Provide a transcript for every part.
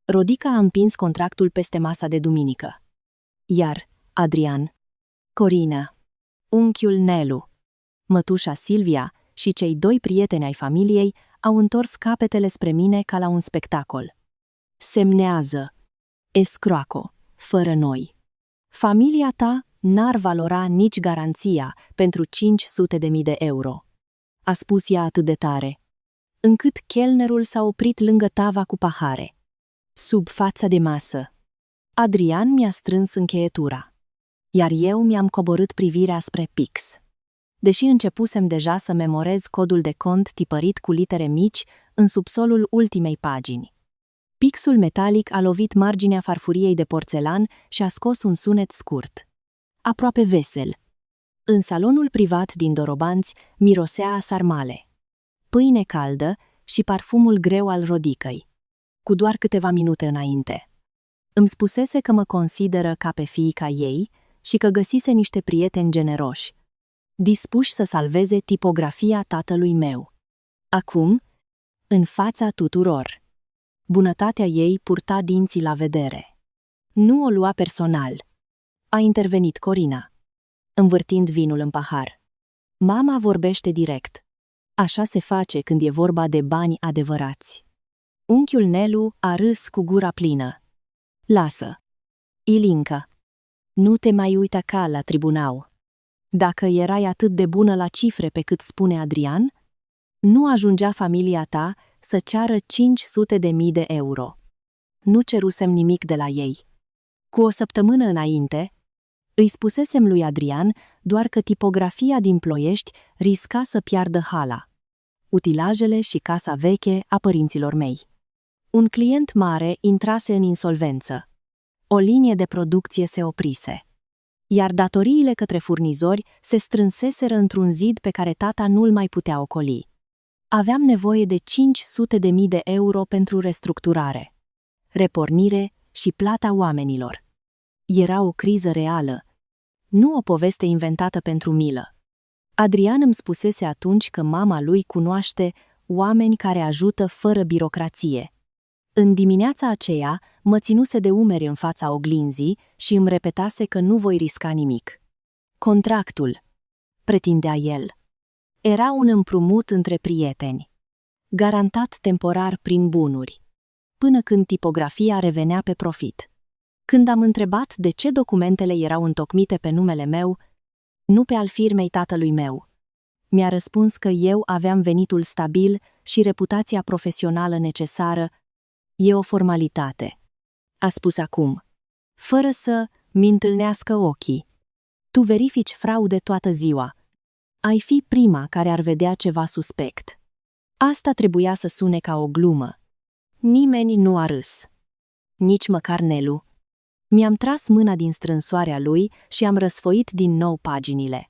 Rodica a împins contractul peste masa de duminică. Iar Adrian, Corina, unchiul Nelu, mătușa Silvia și cei doi prieteni ai familiei au întors capetele spre mine ca la un spectacol. Semnează, escroaco, fără noi. Familia ta n-ar valora nici garanția pentru 500.000 de euro. A spus ea atât de tare, încât chelnerul s-a oprit lângă tava cu pahare. Sub fața de masă, Adrian mi-a strâns încheietura, iar eu mi-am coborât privirea spre pix. Deși începusem deja să memorez codul de cont tipărit cu litere mici în subsolul ultimei pagini. Pixul metalic a lovit marginea farfuriei de porțelan și a scos un sunet scurt, aproape vesel. În salonul privat din Dorobanți mirosea a sarmale, pâine caldă și parfumul greu al Rodicăi, cu doar câteva minute înainte. Îmi spusese că mă consideră ca pe fiica ei și că găsise niște prieteni generoși, dispuși să salveze tipografia tatălui meu. Acum, în fața tuturor, bunătatea ei purta dinții la vedere. Nu o lua personal. A intervenit Corina, învârtind vinul în pahar. Mama vorbește direct. Așa se face când e vorba de bani adevărați. Unchiul Nelu a râs cu gura plină. Lasă, Ilinca, nu te mai uita ca la tribunal. Dacă erai atât de bună la cifre pe cât spune Adrian, nu ajungea familia ta să ceară 500.000 de euro. Nu cerusem nimic de la ei. Cu o săptămână înainte, îi spusesem lui Adrian doar că tipografia din Ploiești risca să piardă hala, utilajele și casa veche a părinților mei. Un client mare intrase în insolvență. O linie de producție se oprise, iar datoriile către furnizori se strânseseră într-un zid pe care tata nu-l mai putea ocoli. Aveam nevoie de 500.000 de euro pentru restructurare, repornire și plata oamenilor. Era o criză reală, nu o poveste inventată pentru milă. Adrian îmi spusese atunci că mama lui cunoaște oameni care ajută fără birocrație. În dimineața aceea mă ținuse de umeri în fața oglinzii și îmi repetase că nu voi risca nimic. Contractul, pretindea el, era un împrumut între prieteni, garantat temporar prin bunuri, până când tipografia revenea pe profit. Când am întrebat de ce documentele erau întocmite pe numele meu, nu pe al firmei tatălui meu, mi-a răspuns că eu aveam venitul stabil și reputația profesională necesară. E o formalitate, a spus acum, fără să mi întâlnească ochii. Tu verifici fraude toată ziua. Ai fi prima care ar vedea ceva suspect. Asta trebuia să sune ca o glumă. Nimeni nu a râs. Nici măcar Nelu. Mi-am tras mâna din strânsoarea lui și am răsfoit din nou paginile.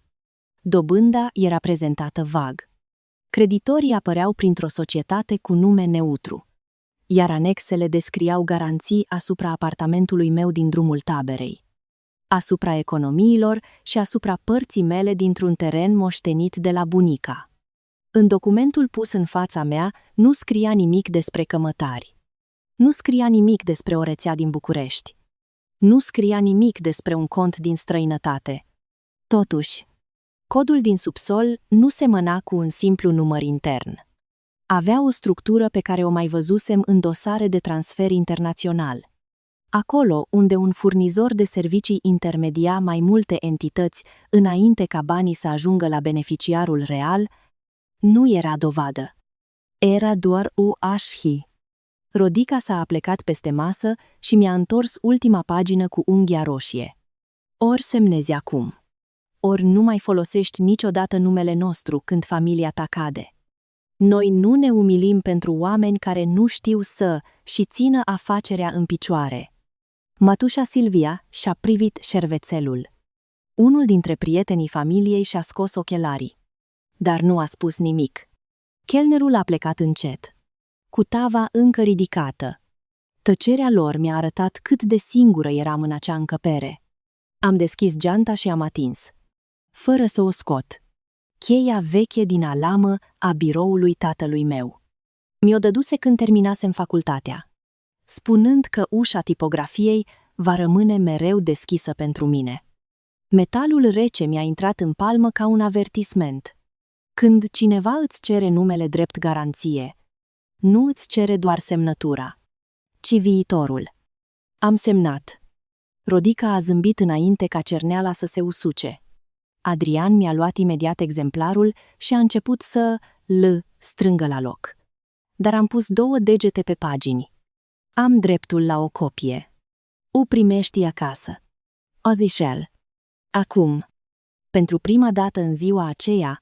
Dobânda era prezentată vag. Creditorii apăreau printr-o societate cu nume neutru, iar anexele descriau garanții asupra apartamentului meu din drumul Taberei, asupra economiilor și asupra părții mele dintr-un teren moștenit de la bunica. În documentul pus în fața mea nu scria nimic despre cămătari. Nu scria nimic despre o rețea din București. Nu scria nimic despre un cont din străinătate. Totuși, codul din subsol nu semăna cu un simplu număr intern. Avea o structură pe care o mai văzusem în dosare de transfer internațional. Acolo unde un furnizor de servicii intermedia mai multe entități înainte ca banii să ajungă la beneficiarul real, nu era dovadă. Era doar o așhi. Rodica s-a aplecat peste masă și mi-a întors ultima pagină cu unghia roșie. Ori semnezi acum, ori nu mai folosești niciodată numele nostru când familia ta cade. Noi nu ne umilim pentru oameni care nu știu să și țină afacerea în picioare. Mătușa Silvia și-a privit șervețelul. Unul dintre prietenii familiei și-a scos ochelarii, dar nu a spus nimic. Chelnerul a plecat încet, cu tava încă ridicată. Tăcerea lor mi-a arătat cât de singură eram în acea încăpere. Am deschis geanta și am atins, fără să o scot, cheia veche din alamă a biroului tatălui meu. Mi-o dăduse când terminasem facultatea. spunând că ușa tipografiei va rămâne mereu deschisă pentru mine. Metalul rece mi-a intrat în palmă ca un avertisment. Când cineva îți cere numele drept garanție, nu îți cere doar semnătura, ci viitorul. Am semnat. Rodica a zâmbit înainte ca cerneala să se usuce. Adrian mi-a luat imediat exemplarul și a început să îl strângă la loc. Dar am pus 2 degete pe pagini. Am dreptul la o copie. O primești acasă. Ozișel. Acum. Pentru prima dată în ziua aceea,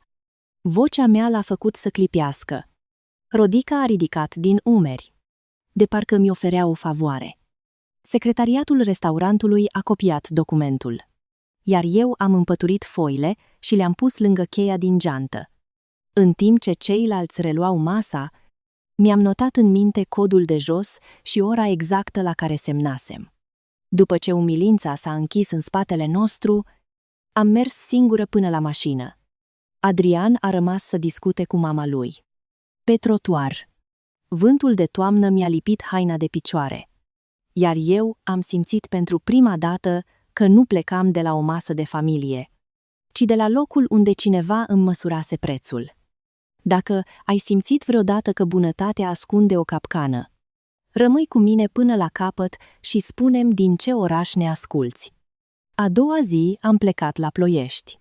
vocea mea l-a făcut să clipească. Rodica a ridicat din umeri. De parcă mi oferea o favoare. Secretariatul restaurantului a copiat documentul. Iar eu am împăturit foile și le-am pus lângă cheia din geantă. În timp ce ceilalți reluau masa, mi-am notat în minte codul de jos și ora exactă la care semnasem. După ce umilința s-a închis în spatele nostru, am mers singură până la mașină. Adrian a rămas să discute cu mama lui. Pe trotuar. Vântul de toamnă mi-a lipit haina de picioare. Iar eu am simțit pentru prima dată că nu plecam de la o masă de familie, ci de la locul unde cineva îmi măsurase prețul. Dacă ai simțit vreodată că bunătatea ascunde o capcană, rămâi cu mine până la capăt și spune-mi din ce oraș ne asculți. A doua zi am plecat la Ploiești.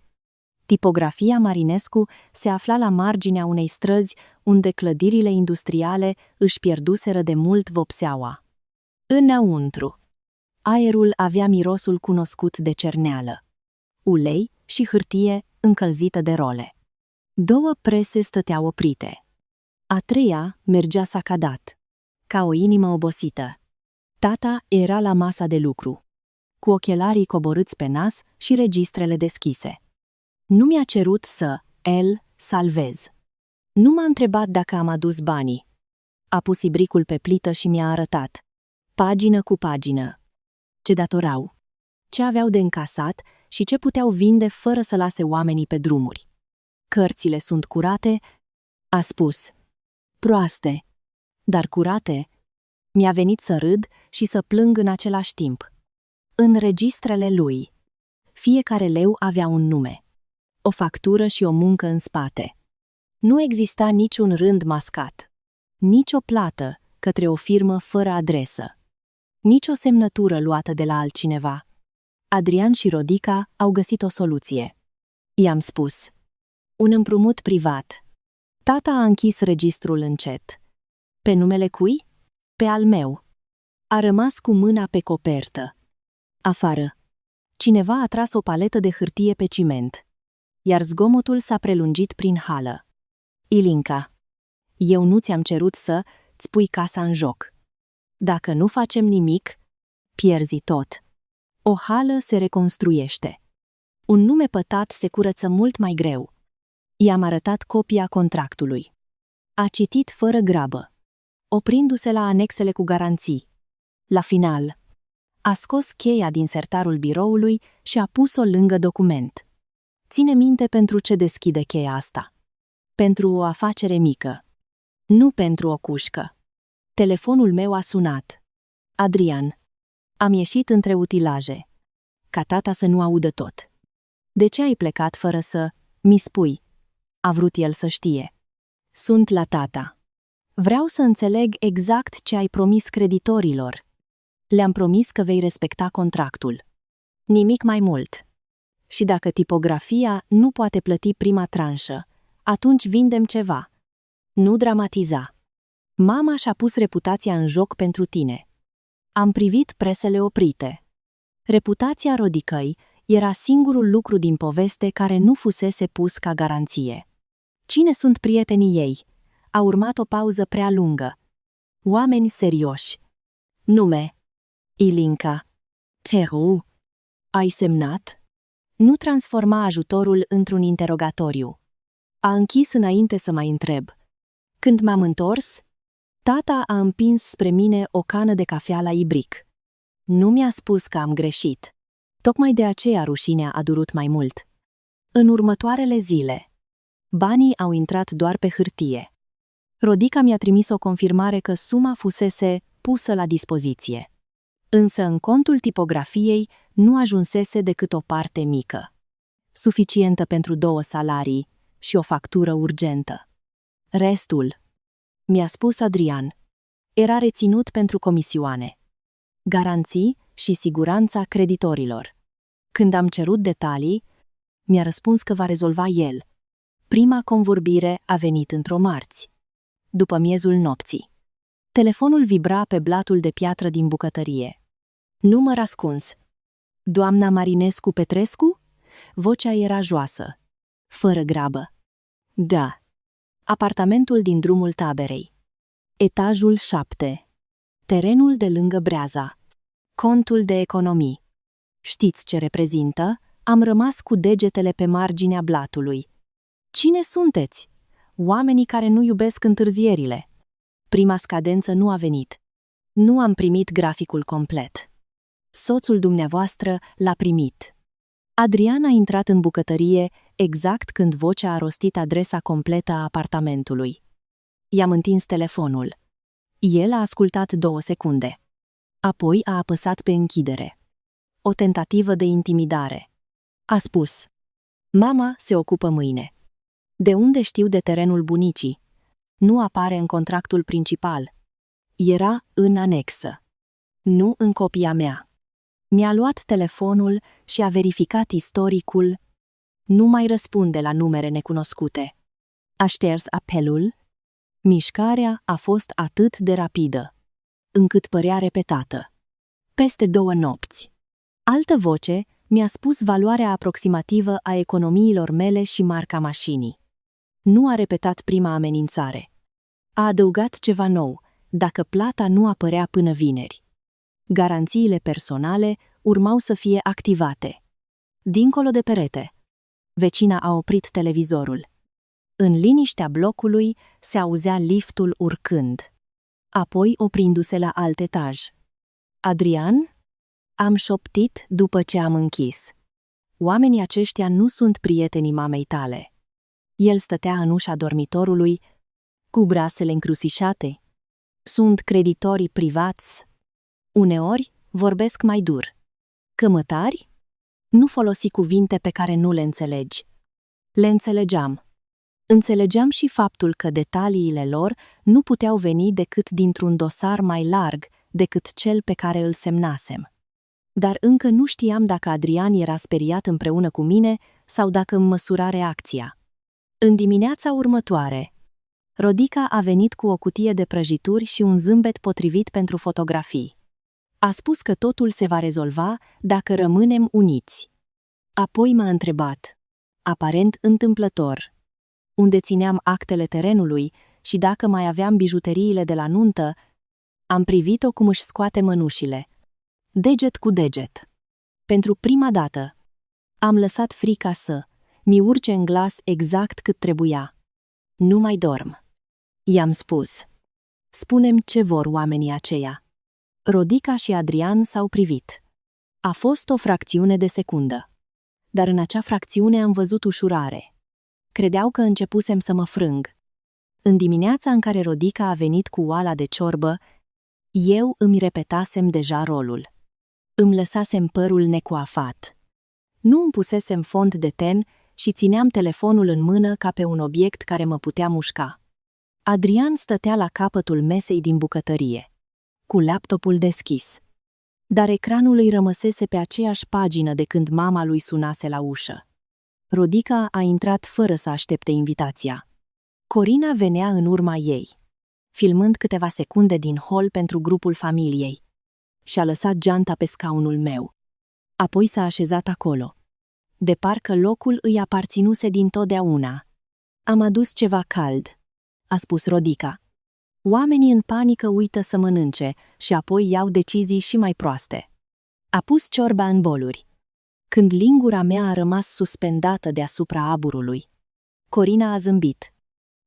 Tipografia Marinescu se afla la marginea unei străzi unde clădirile industriale își pierduseră de mult vopseaua. Înăuntru. Aerul avea mirosul cunoscut de cerneală, ulei și hârtie încălzită de role. 2 prese stăteau oprite. A treia mergea sacadat, ca o inimă obosită. Tata era la masa de lucru, cu ochelarii coborâți pe nas și registrele deschise. Nu mi-a cerut să el salvez. Nu m-a întrebat dacă am adus banii. A pus ibricul pe plită și mi-a arătat, pagină cu pagină, ce datorau, ce aveau de încasat și ce puteau vinde fără să lase oamenii pe drumuri. Cărțile sunt curate, a spus. Proaste, dar curate. Mi-a venit să râd și să plâng în același timp. În registrele lui, fiecare leu avea un nume, o factură și o muncă în spate. Nu exista niciun rând mascat, nici o plată către o firmă fără adresă, nici o semnătură luată de la altcineva. Adrian și Rodica au găsit o soluție. I-am spus. Un împrumut privat. Tata a închis registrul încet. Pe numele cui? Pe al meu. A rămas cu mâna pe copertă. Afară. Cineva a tras o paletă de hârtie pe ciment, iar zgomotul s-a prelungit prin hală. Ilinca, eu nu ți-am cerut să-ți pui casa în joc. Dacă nu facem nimic, pierzi tot. O hală se reconstruiește. Un nume pătat se curăță mult mai greu. I-am arătat copia contractului. A citit fără grabă, oprindu-se la anexele cu garanții. La final, a scos cheia din sertarul biroului și a pus-o lângă document. Ține minte pentru ce deschide cheia asta. Pentru o afacere mică. Nu pentru o cușcă. Telefonul meu a sunat. Adrian. Am ieșit între utilaje. Ca tata să nu audă tot. De ce ai plecat fără să mi spui? A vrut el să știe. Sunt la tata. Vreau să înțeleg exact ce ai promis creditorilor. Le-am promis că vei respecta contractul. Nimic mai mult. Și dacă tipografia nu poate plăti prima tranșă, atunci vindem ceva. Nu dramatiza. Mama și-a pus reputația în joc pentru tine. Am privit presele oprite. Reputația Rodicăi era singurul lucru din poveste care nu fusese pus ca garanție. Cine sunt prietenii ei? A urmat o pauză prea lungă. Oameni serioși. Nume. Ilinca. Teru. Ai semnat? Nu transforma ajutorul într-un interogatoriu. A închis înainte să mai întreb. Când m-am întors, tata a împins spre mine o cană de cafea la ibric. Nu mi-a spus că am greșit. Tocmai de aceea rușinea a durut mai mult. În următoarele zile, banii au intrat doar pe hârtie. Rodica mi-a trimis o confirmare că suma fusese pusă la dispoziție. Însă în contul tipografiei nu ajunsese decât o parte mică, suficientă pentru 2 salarii și o factură urgentă. Restul, mi-a spus Adrian, era reținut pentru comisioane, garanții și siguranța creditorilor. Când am cerut detalii, mi-a răspuns că va rezolva el. Prima convorbire a venit într-o marți, după miezul nopții. Telefonul vibra pe blatul de piatră din bucătărie. Număr ascuns. Doamna Marinescu Petrescu? Vocea era joasă, fără grabă. Da. Apartamentul din drumul Taberei. Etajul 7. Terenul de lângă Breaza. Contul de economii. Știți ce reprezintă? Am rămas cu degetele pe marginea blatului. Cine sunteți? Oamenii care nu iubesc întârzierile. Prima scadență nu a venit. Nu am primit graficul complet. Soțul dumneavoastră l-a primit. Adrian a intrat în bucătărie exact când vocea a rostit adresa completă a apartamentului. I-am întins telefonul. El a ascultat 2 secunde. Apoi a apăsat pe închidere. O tentativă de intimidare. A spus: mama se ocupă mâine. De unde știu de terenul bunicii? Nu apare în contractul principal. Era în anexă. Nu în copia mea. Mi-a luat telefonul și a verificat istoricul. Nu mai răspunde la numere necunoscute. A șters apelul. Mișcarea a fost atât de rapidă, încât părea repetată. Peste 2 nopți. Altă voce mi-a spus valoarea aproximativă a economiilor mele și marca mașinii. Nu a repetat prima amenințare. A adăugat ceva nou, dacă plata nu apărea până vineri. Garanțiile personale urmau să fie activate. Dincolo de perete. Vecina a oprit televizorul. În liniștea blocului se auzea liftul urcând, apoi oprindu-se la alt etaj. Adrian? Am șoptit după ce am închis. Oamenii aceștia nu sunt prietenii mamei tale. El stătea în ușa dormitorului, cu brațele încrucișate. Sunt creditorii privați. Uneori vorbesc mai dur. Cămătari? Nu folosi cuvinte pe care nu le înțelegi. Le înțelegeam. Înțelegeam și faptul că detaliile lor nu puteau veni decât dintr-un dosar mai larg decât cel pe care îl semnasem. Dar încă nu știam dacă Adrian era speriat împreună cu mine sau dacă îmi măsura reacția. În dimineața următoare, Rodica a venit cu o cutie de prăjituri și un zâmbet potrivit pentru fotografii. A spus că totul se va rezolva dacă rămânem uniți. Apoi m-a întrebat, aparent întâmplător, unde țineam actele terenului și dacă mai aveam bijuteriile de la nuntă. Am privit-o cum își scoate mănușile, deget cu deget. Pentru prima dată, am lăsat frica să mi urce în glas exact cât trebuia. Nu mai dorm. I-am spus. Spune-mi ce vor oamenii aceia. Rodica și Adrian s-au privit. A fost o fracțiune de secundă. Dar în acea fracțiune am văzut ușurare. Credeau că începusem să mă frâng. În dimineața în care Rodica a venit cu oala de ciorbă, eu îmi repetasem deja rolul. Îmi lăsasem părul necoafat. Nu îmi pusesem fond de ten și țineam telefonul în mână ca pe un obiect care mă putea mușca. Adrian stătea la capătul mesei din bucătărie, cu laptopul deschis. Dar ecranul îi rămăsese pe aceeași pagină de când mama lui sunase la ușă. Rodica a intrat fără să aștepte invitația. Corina venea în urma ei, filmând câteva secunde din hol pentru grupul familiei. Și-a lăsat geanta pe scaunul meu. Apoi s-a așezat acolo. De parcă locul îi aparținuse dintotdeauna. Am adus ceva cald, a spus Rodica. Oamenii în panică uită să mănânce și apoi iau decizii și mai proaste. A pus ciorba în boluri. Când lingura mea a rămas suspendată deasupra aburului. Corina a zâmbit.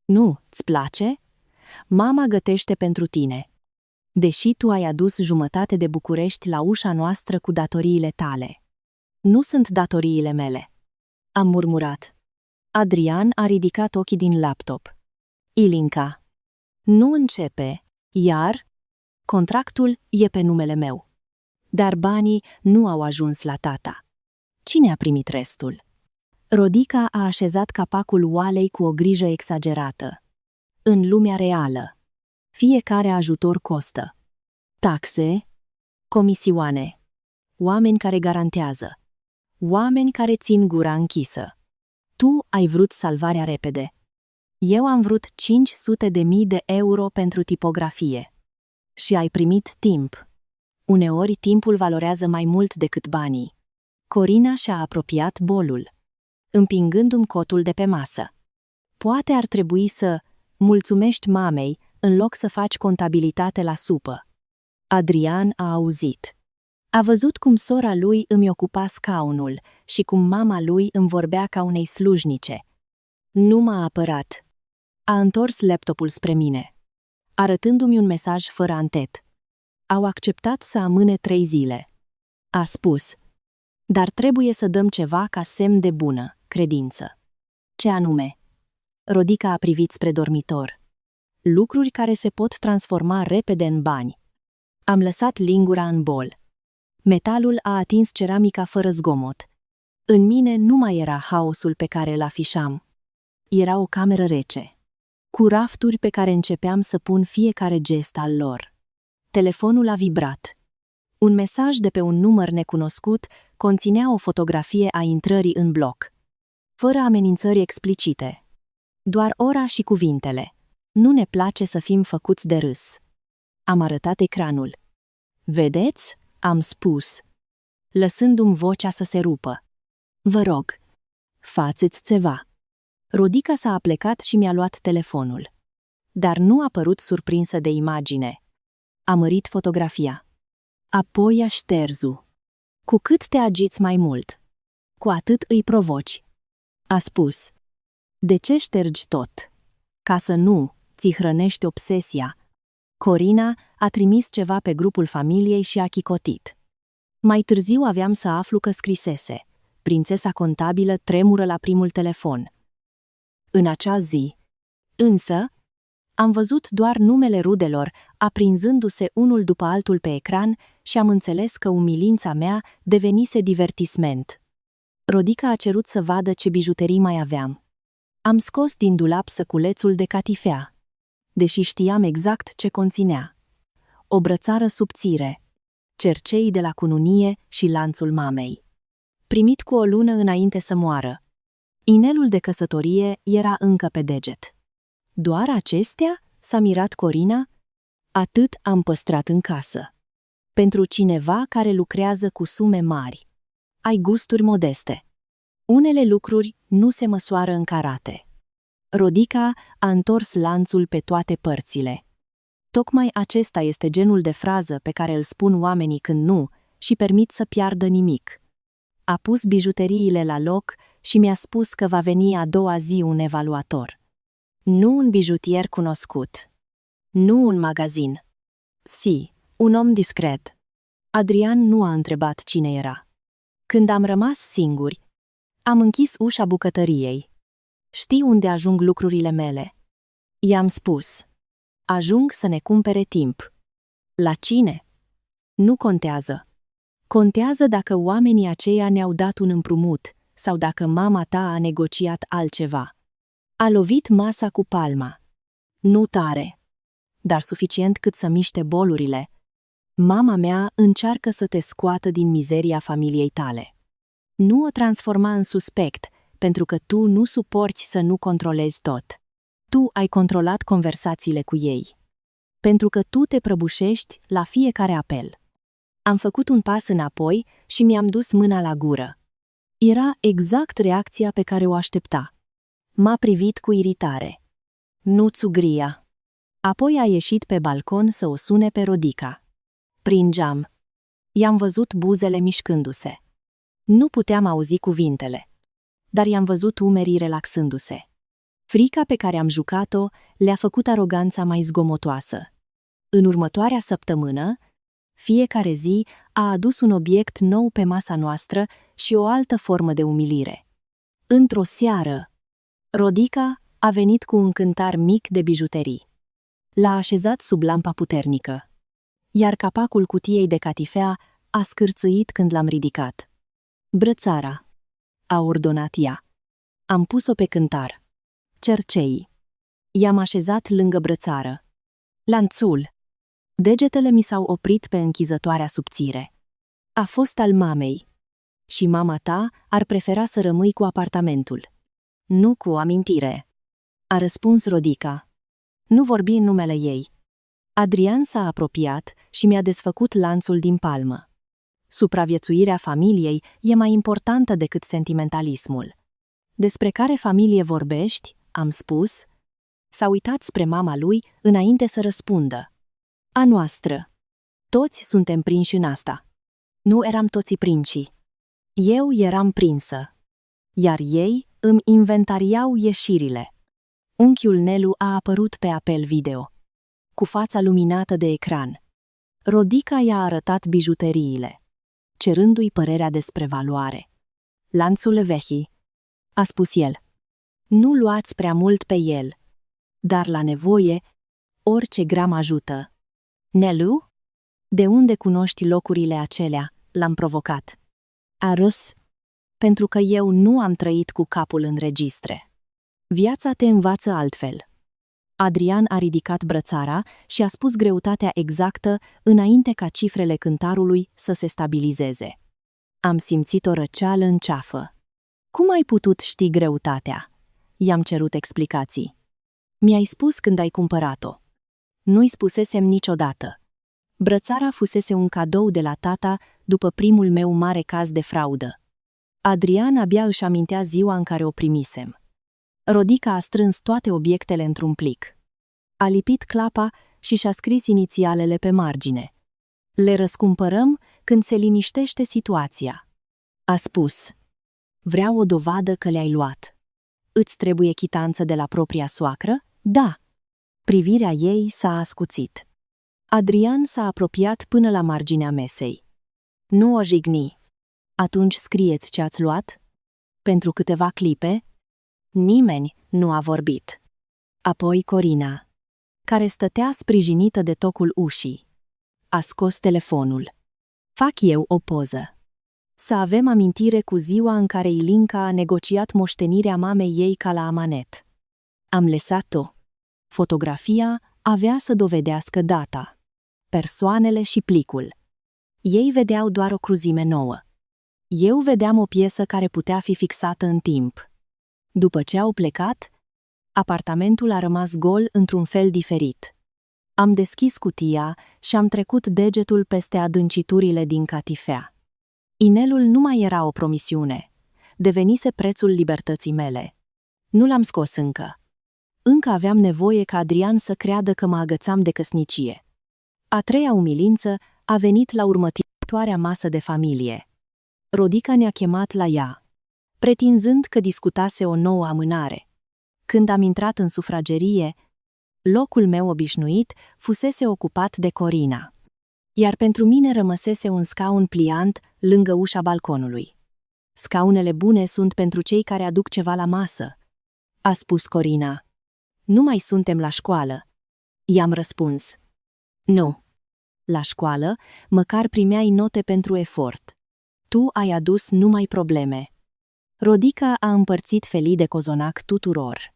Nu, îți place? Mama gătește pentru tine. Deși tu ai adus jumătate de București la ușa noastră cu datoriile tale. Nu sunt datoriile mele. Am murmurat. Adrian a ridicat ochii din laptop. Ilinca. Nu începe, iar? Contractul e pe numele meu. Dar banii nu au ajuns la tata. Cine a primit restul? Rodica a așezat capacul oalei cu o grijă exagerată. În lumea reală, fiecare ajutor costă. Taxe, comisioane, oameni care garantează, oameni care țin gura închisă. Tu ai vrut salvarea repede. Eu am vrut 500.000 de euro pentru tipografie. Și ai primit timp. Uneori timpul valorează mai mult decât banii. Corina și-a apropiat bolul, împingându-mi cotul de pe masă. Poate ar trebui să mulțumești mamei în loc să faci contabilitate la supă. Adrian a auzit. A văzut cum sora lui îmi ocupa scaunul și cum mama lui îmi vorbea ca unei slujnice. Nu m-a apărat. A întors laptopul spre mine, arătându-mi un mesaj fără antet. Au acceptat să amâne 3 zile. A spus, dar trebuie să dăm ceva ca semn de bună credință. Ce anume? Rodica a privit spre dormitor. Lucruri care se pot transforma repede în bani. Am lăsat lingura în bol. Metalul a atins ceramica fără zgomot. În mine nu mai era haosul pe care îl afișam. Era o cameră rece, cu rafturi pe care începeam să pun fiecare gest al lor. Telefonul a vibrat. Un mesaj de pe un număr necunoscut conținea o fotografie a intrării în bloc. Fără amenințări explicite. Doar ora și cuvintele. Nu ne place să fim făcuți de râs. Am arătat ecranul. Vedeți? Am spus, lăsându-mi vocea să se rupă. Vă rog, faceți ceva. Rodica s-a aplecat și mi-a luat telefonul. Dar nu a părut surprinsă de imagine. A mărit fotografia. Apoi a șterzu. Cu cât te agiți mai mult, cu atât îi provoci. A spus. De ce ștergi tot? Ca să nu ți hrănești obsesia. Corina a trimis ceva pe grupul familiei și a chicotit. Mai târziu aveam să aflu că scrisese. Prințesa contabilă tremură la primul telefon. În acea zi, însă, am văzut doar numele rudelor, aprinzându-se unul după altul pe ecran și am înțeles că umilința mea devenise divertisment. Rodica a cerut să vadă ce bijuterii mai aveam. Am scos din dulap săculețul de catifea, deși știam exact ce conținea. O brățară subțire, cerceii de la cununie și lanțul mamei. Primit cu o lună înainte să moară. Inelul de căsătorie era încă pe deget. Doar acestea? S-a mirat Corina. Atât am păstrat în casă. Pentru cineva care lucrează cu sume mari. Ai gusturi modeste. Unele lucruri nu se măsoară în carate. Rodica a întors lanțul pe toate părțile. Tocmai acesta este genul de frază pe care îl spun oamenii când nu și permit să piardă nimic. A pus bijuteriile la loc și mi-a spus că va veni a doua zi un evaluator. Nu un bijutier cunoscut. Nu un magazin. Si, un om discret. Adrian nu a întrebat cine era. Când am rămas singuri, am închis ușa bucătăriei. Știi unde ajung lucrurile mele? I-am spus. Ajung să ne cumpere timp. La cine? Nu contează. Contează dacă oamenii aceia ne-au dat un împrumut sau dacă mama ta a negociat altceva. A lovit masa cu palma. Nu tare, dar suficient cât să miște bolurile. Mama mea încearcă să te scoată din mizeria familiei tale. Nu o transforma în suspect, pentru că tu nu suporți să nu controlezi tot. Tu ai controlat conversațiile cu ei. Pentru că tu te prăbușești la fiecare apel. Am făcut un pas înapoi și mi-am dus mâna la gură. Era exact reacția pe care o aștepta. M-a privit cu iritare. Nu țugria. Apoi a ieșit pe balcon să o sune pe Rodica. Prin geam. I-am văzut buzele mișcându-se. Nu puteam auzi cuvintele, dar i-am văzut umerii relaxându-se. Frica pe care am jucat-o le-a făcut aroganța mai zgomotoasă. În următoarea săptămână, fiecare zi a adus un obiect nou pe masa noastră și o altă formă de umilire. Într-o seară, Rodica a venit cu un cântar mic de bijuterii. L-a așezat sub lampa puternică. iar capacul cutiei de catifea a scârțâit când l-am ridicat. Brățara, a ordonat ea. Am pus-o pe cântar. Cercei. I-am așezat lângă brățară. Lanțul. Degetele mi s-au oprit pe închizătoarea subțire. A fost al mamei. Și mama ta ar prefera să rămâi cu apartamentul. Nu cu amintire. A răspuns Rodica. Nu vorbi în numele ei. Adrian s-a apropiat și mi-a desfăcut lanțul din palmă. Supraviețuirea familiei e mai importantă decât sentimentalismul. Despre care familie vorbești? Am spus. S-a uitat spre mama lui înainte să răspundă. A noastră. Toți suntem prinși în asta. Nu eram toți prinși. Eu eram prinsă. Iar ei îmi inventariau ieșirile. Unchiul Nelu a apărut pe apel video, cu fața luminată de ecran. Rodica i-a arătat bijuteriile, cerându-i părerea despre valoare. Lanțul vechi, a spus el. Nu luați prea mult pe el, dar la nevoie, orice gram ajută. Nelu? De unde cunoști locurile acelea? L-am provocat. A râs. Pentru că eu nu am trăit cu capul în registre. Viața te învață altfel. Adrian a ridicat brățara și a spus greutatea exactă înainte ca cifrele cântarului să se stabilizeze. Am simțit o răceală în ceafă. Cum ai putut ști greutatea? I-am cerut explicații. Mi-ai spus când ai cumpărat-o. Nu-i spusesem niciodată. Brățara fusese un cadou de la tata după primul meu mare caz de fraudă. Adrian abia își amintea ziua în care o primisem. Rodica a strâns toate obiectele într-un plic. A lipit clapa și și-a scris inițialele pe margine. Le răscumpărăm când se liniștește situația. A spus. Vreau o dovadă că le-ai luat. Îți trebuie chitanță de la propria soacră? Da. Privirea ei s-a ascuțit. Adrian s-a apropiat până la marginea mesei. Nu o jigni. Atunci scrieți ce ați luat? Pentru câteva clipe, nimeni nu a vorbit. Apoi Corina, care stătea sprijinită de tocul ușii. A scos telefonul. Fac eu o poză. Să avem amintire cu ziua în care Ilinca a negociat moștenirea mamei ei ca la amanet. Am lăsat-o. Fotografia avea să dovedească data, persoanele și plicul. Ei vedeau doar o cruzime nouă. Eu vedeam o piesă care putea fi fixată în timp. După ce au plecat, apartamentul a rămas gol într-un fel diferit. Am deschis cutia și am trecut degetul peste adânciturile din catifea. Inelul nu mai era o promisiune. Devenise prețul libertății mele. Nu l-am scos încă. Încă aveam nevoie ca Adrian să creadă că mă agățam de căsnicie. A treia umilință a venit la următoarea masă de familie. Rodica ne-a chemat la ea, pretinzând că discutase o nouă amânare. Când am intrat în sufragerie, locul meu obișnuit fusese ocupat de Corina, iar pentru mine rămăsese un scaun pliant lângă ușa balconului. Scaunele bune sunt pentru cei care aduc ceva la masă, a spus Corina. Nu mai suntem la școală. I-am răspuns. Nu. La școală, măcar primeai note pentru efort. Tu ai adus numai probleme. Rodica a împărțit felii de cozonac tuturor,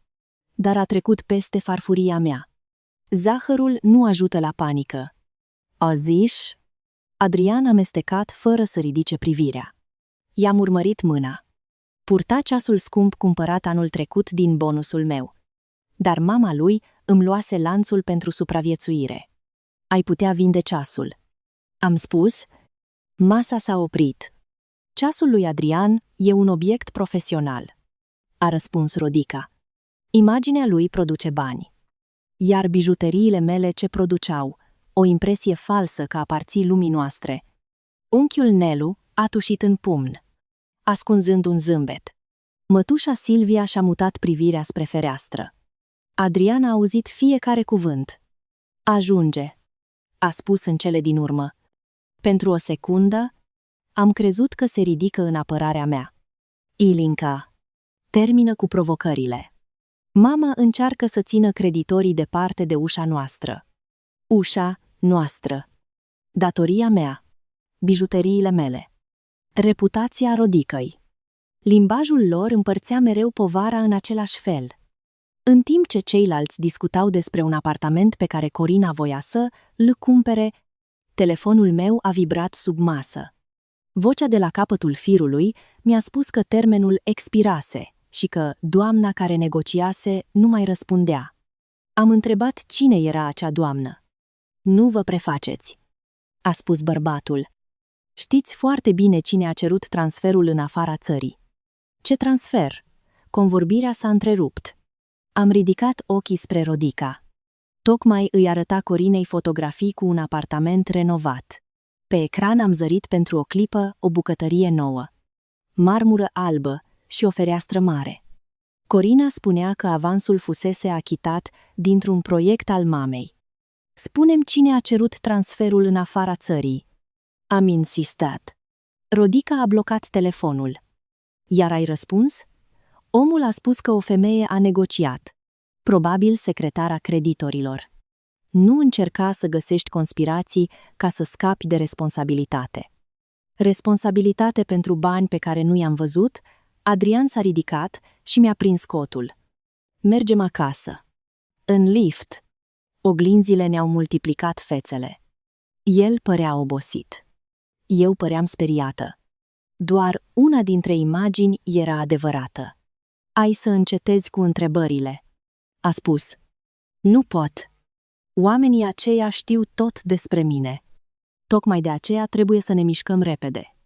dar a trecut peste farfuria mea. Zahărul nu ajută la panică. O zici? Adrian a amestecat fără să ridice privirea. I-am urmărit mâna. Purta ceasul scump cumpărat anul trecut din bonusul meu. Dar mama lui îmi luase lanțul pentru supraviețuire. Ai putea vinde ceasul. Am spus. Masa s-a oprit. Ceasul lui Adrian e un obiect profesional, a răspuns Rodica. Imaginea lui produce bani. Iar bijuteriile mele ce produceau? O impresie falsă că aparții lumii noastre. Unchiul Nelu a tușit în pumn, ascunzând un zâmbet. Mătușa Silvia și-a mutat privirea spre fereastră. Adrian a auzit fiecare cuvânt. Ajunge, a spus în cele din urmă. Pentru o secundă, am crezut că se ridică în apărarea mea. Ilinca, termină cu provocările. Mama încearcă să țină creditorii departe de ușa noastră. Ușa noastră. datoria mea, bijuteriile mele, reputația Rodicăi. Limbajul lor împărțea mereu povara în același fel. În timp ce ceilalți discutau despre un apartament pe care Corina voia să-l cumpere, telefonul meu a vibrat sub masă. Vocea de la capătul firului mi-a spus că termenul expirase și că doamna care negociase nu mai răspundea. Am întrebat cine era acea doamnă. Nu vă prefaceți, a spus bărbatul. Știți foarte bine cine a cerut transferul în afara țării. Ce transfer? Convorbirea s-a întrerupt. Am ridicat ochii spre Rodica. Tocmai îi arăta Corinei fotografii cu un apartament renovat. Pe ecran am zărit pentru o clipă o bucătărie nouă, marmură albă și o fereastră mare. Corina spunea că avansul fusese achitat dintr-un proiect al mamei. Spune-mi cine a cerut transferul în afara țării. Am insistat. Rodica a blocat telefonul. Iar ai răspuns? Omul a spus că o femeie a negociat. Probabil secretara creditorilor. Nu încerca să găsești conspirații ca să scapi de responsabilitate. Responsabilitate pentru bani pe care nu i-am văzut? Adrian s-a ridicat și mi-a prins cotul. Mergem acasă. În lift. Oglinzile ne-au multiplicat fețele. El părea obosit. Eu păream speriată. Doar una dintre imagini era adevărată. Ai să încetezi cu întrebările, a spus. Nu pot. Oamenii aceia știu tot despre mine. Tocmai de aceea trebuie să ne mișcăm repede.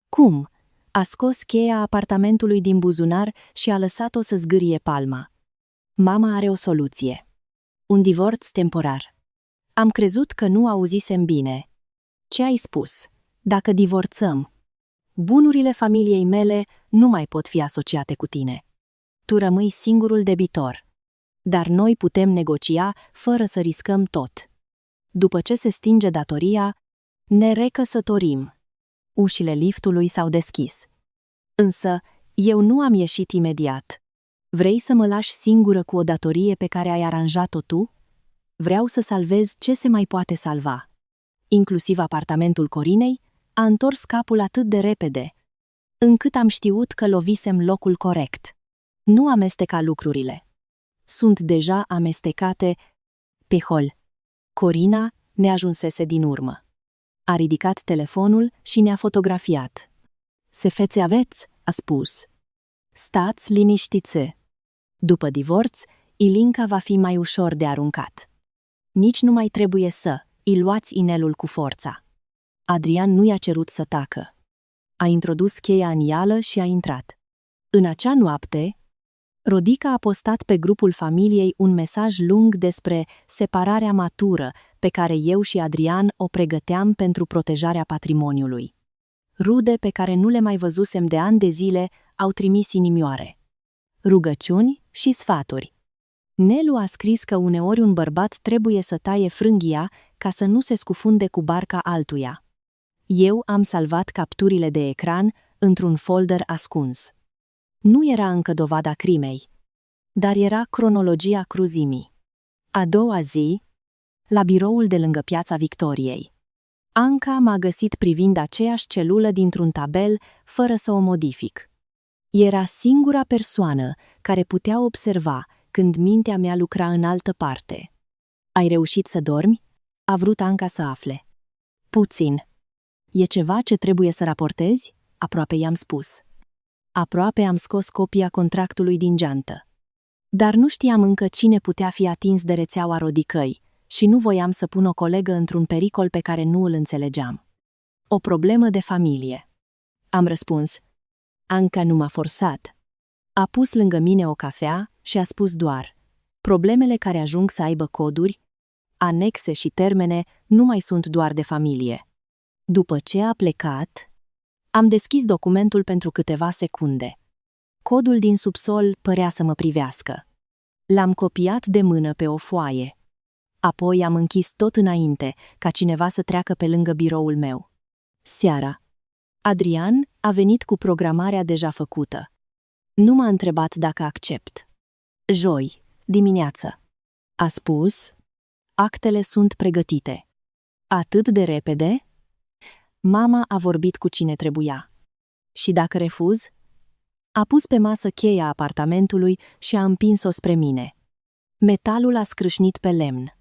Cum? A scos cheia apartamentului din buzunar și a lăsat-o să zgârie palma. Mama are o soluție. Un divorț temporar. Am crezut că nu auzisem bine. Ce ai spus? Dacă divorțăm, bunurile familiei mele nu mai pot fi asociate cu tine. Tu rămâi singurul debitor. Dar noi putem negocia fără să riscăm tot. După ce se stinge datoria, ne recăsătorim. Ușile liftului s-au deschis. Însă, eu nu am ieșit imediat. Vrei să mă lași singură cu o datorie pe care ai aranjat-o tu? Vreau să salvez ce se mai poate salva. Inclusiv apartamentul Corinei a întors capul atât de repede, încât am știut că lovisem locul corect. Nu amesteca lucrurile. Sunt deja amestecate pe hol. Corina ne ajunsese din urmă. A ridicat telefonul și ne-a fotografiat. Se fețe aveți, a spus. Stați liniștițe. După divorț, Ilinca va fi mai ușor de aruncat. Nici nu mai trebuie să îi luați inelul cu forța. Adrian nu i-a cerut să tacă. A introdus cheia în ială și a intrat. În acea noapte, Rodica a postat pe grupul familiei un mesaj lung despre separarea matură pe care eu și Adrian o pregăteam pentru protejarea patrimoniului. Rude pe care nu le mai văzusem de ani de zile au trimis inimioare, rugăciuni și sfaturi. Nelu a scris că uneori un bărbat trebuie să taie frânghia ca să nu se scufunde cu barca altuia. Eu am salvat capturile de ecran într-un folder ascuns. Nu era încă dovada crimei, dar era cronologia cruzimii. A doua zi, la biroul de lângă Piața Victoriei. Anca m-a găsit privind aceeași celulă dintr-un tabel fără să o modific. Era singura persoană care putea observa când mintea mea lucra în altă parte. Ai reușit să dormi? A vrut Anca să afle. Puțin. E ceva ce trebuie să raportezi? Aproape i-am spus. Aproape am scos copia contractului din geantă. Dar nu știam încă cine putea fi atins de rețeaua Rodicăi și nu voiam să pun o colegă într-un pericol pe care nu îl înțelegeam. O problemă de familie. Am răspuns. Anca nu m-a forțat. A pus lângă mine o cafea și a spus doar: problemele care ajung să aibă coduri, anexe și termene nu mai sunt doar de familie. După ce a plecat, am deschis documentul pentru câteva secunde. Codul din subsol părea să mă privească. L-am copiat de mână pe o foaie. Apoi am închis tot înainte, ca cineva să treacă pe lângă biroul meu. Seara. Adrian a venit cu programarea deja făcută. Nu m-a întrebat dacă accept. Joi, dimineață. A spus: actele sunt pregătite. Atât de repede? Mama a vorbit cu cine trebuia. Și dacă refuz? A pus pe masă cheia apartamentului și a împins-o spre mine. Metalul a scrâșnit pe lemn.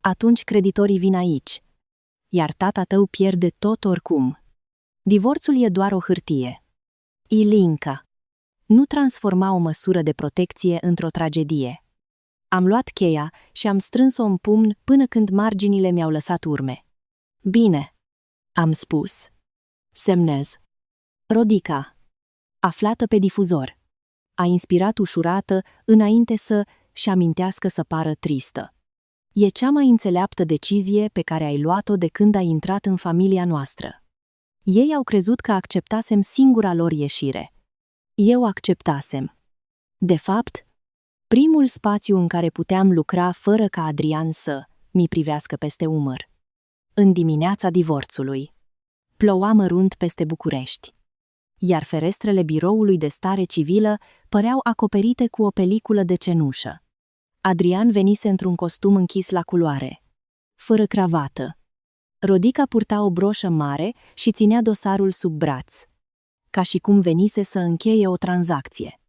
Atunci creditorii vin aici. Iar tata tău pierde tot oricum. Divorțul e doar o hârtie. Ilinca. Nu transforma o măsură de protecție într-o tragedie. Am luat cheia și am strâns-o în pumn până când marginile mi-au lăsat urme. Bine, am spus. Semnez. Rodica. Aflată pe difuzor. A inspirat ușurată înainte să-și amintească să pară tristă. E cea mai înțeleaptă decizie pe care ai luat-o de când ai intrat în familia noastră. Ei au crezut că acceptasem singura lor ieșire. Eu acceptasem. De fapt, primul spațiu în care puteam lucra fără ca Adrian să-mi privească peste umăr. În dimineața divorțului. Ploua mărunt peste București. Iar ferestrele biroului de stare civilă păreau acoperite cu o peliculă de cenușă. Adrian venise într-un costum închis la culoare, fără cravată. Rodica purta o broșă mare și ținea dosarul sub braț, ca și cum venise să încheie o tranzacție.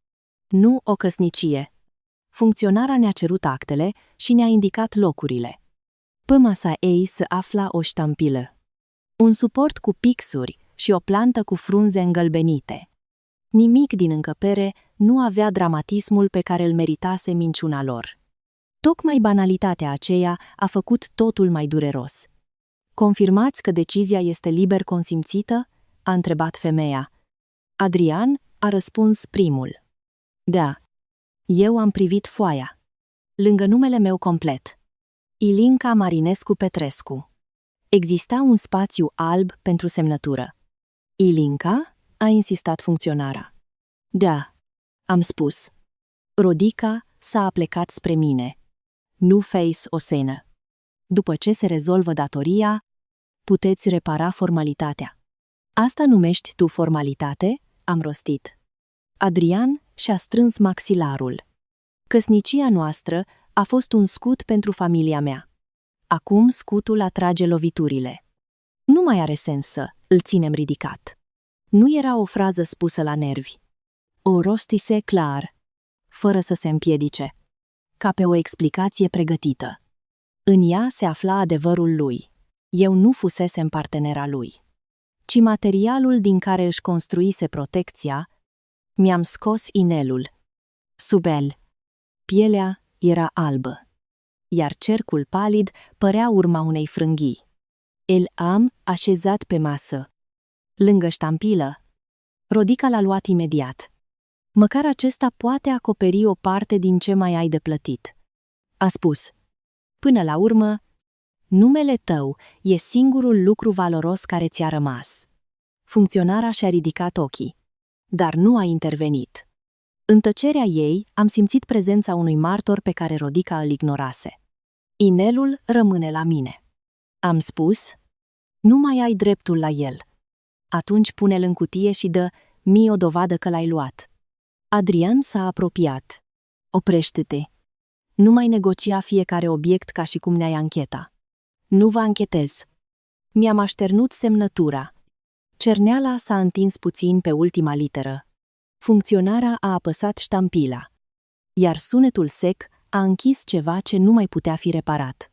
Nu o căsnicie. Funcționara ne-a cerut actele și ne-a indicat locurile. Pe masa ei se afla o ștampilă. Un suport cu pixuri și o plantă cu frunze îngălbenite. Nimic din încăpere nu avea dramatismul pe care îl meritase minciuna lor. Tocmai banalitatea aceea a făcut totul mai dureros. Confirmați că decizia este liber consimțită? A întrebat femeia. Adrian a răspuns primul. Da. Eu am privit foaia. Lângă numele meu complet. Ilinca Marinescu Petrescu. Exista un spațiu alb pentru semnătură. Ilinca? A insistat funcționara. Da, am spus. Rodica s-a aplecat spre mine. Nu face o scenă. După ce se rezolvă datoria, puteți repara formalitatea. Asta numești tu formalitate? Am rostit. Adrian și-a strâns maxilarul. Căsnicia noastră a fost un scut pentru familia mea. Acum scutul atrage loviturile. Nu mai are sens să-l ținem ridicat. Nu era o frază spusă la nervi. O rostise clar, fără să se împiedice, ca pe o explicație pregătită. În ea se afla adevărul lui. Eu nu fusesem partenera lui, ci materialul din care își construise protecția. Mi-am scos inelul. Sub el, pielea era albă, iar cercul palid părea urma unei frânghii. El am așezat pe masă. Lângă ștampilă. Rodica l-a luat imediat. Măcar acesta poate acoperi o parte din ce mai ai de plătit. A spus. Până la urmă, numele tău e singurul lucru valoros care ți-a rămas. Funcționara și-a ridicat ochii, dar nu a intervenit. În tăcerea ei am simțit prezența unui martor pe care Rodica îl ignorase. Inelul rămâne la mine. Am spus, nu mai ai dreptul la el. Atunci pune-l în cutie și dă-mi o dovadă că l-ai luat. Adrian s-a apropiat. Oprește-te. Nu mai negocia fiecare obiect ca și cum ne-ai ancheta. Nu vă anchetez. Mi-am așternut semnătura. Cerneala s-a întins puțin pe ultima literă. Funcționara a apăsat ștampila. Iar sunetul sec a închis ceva ce nu mai putea fi reparat.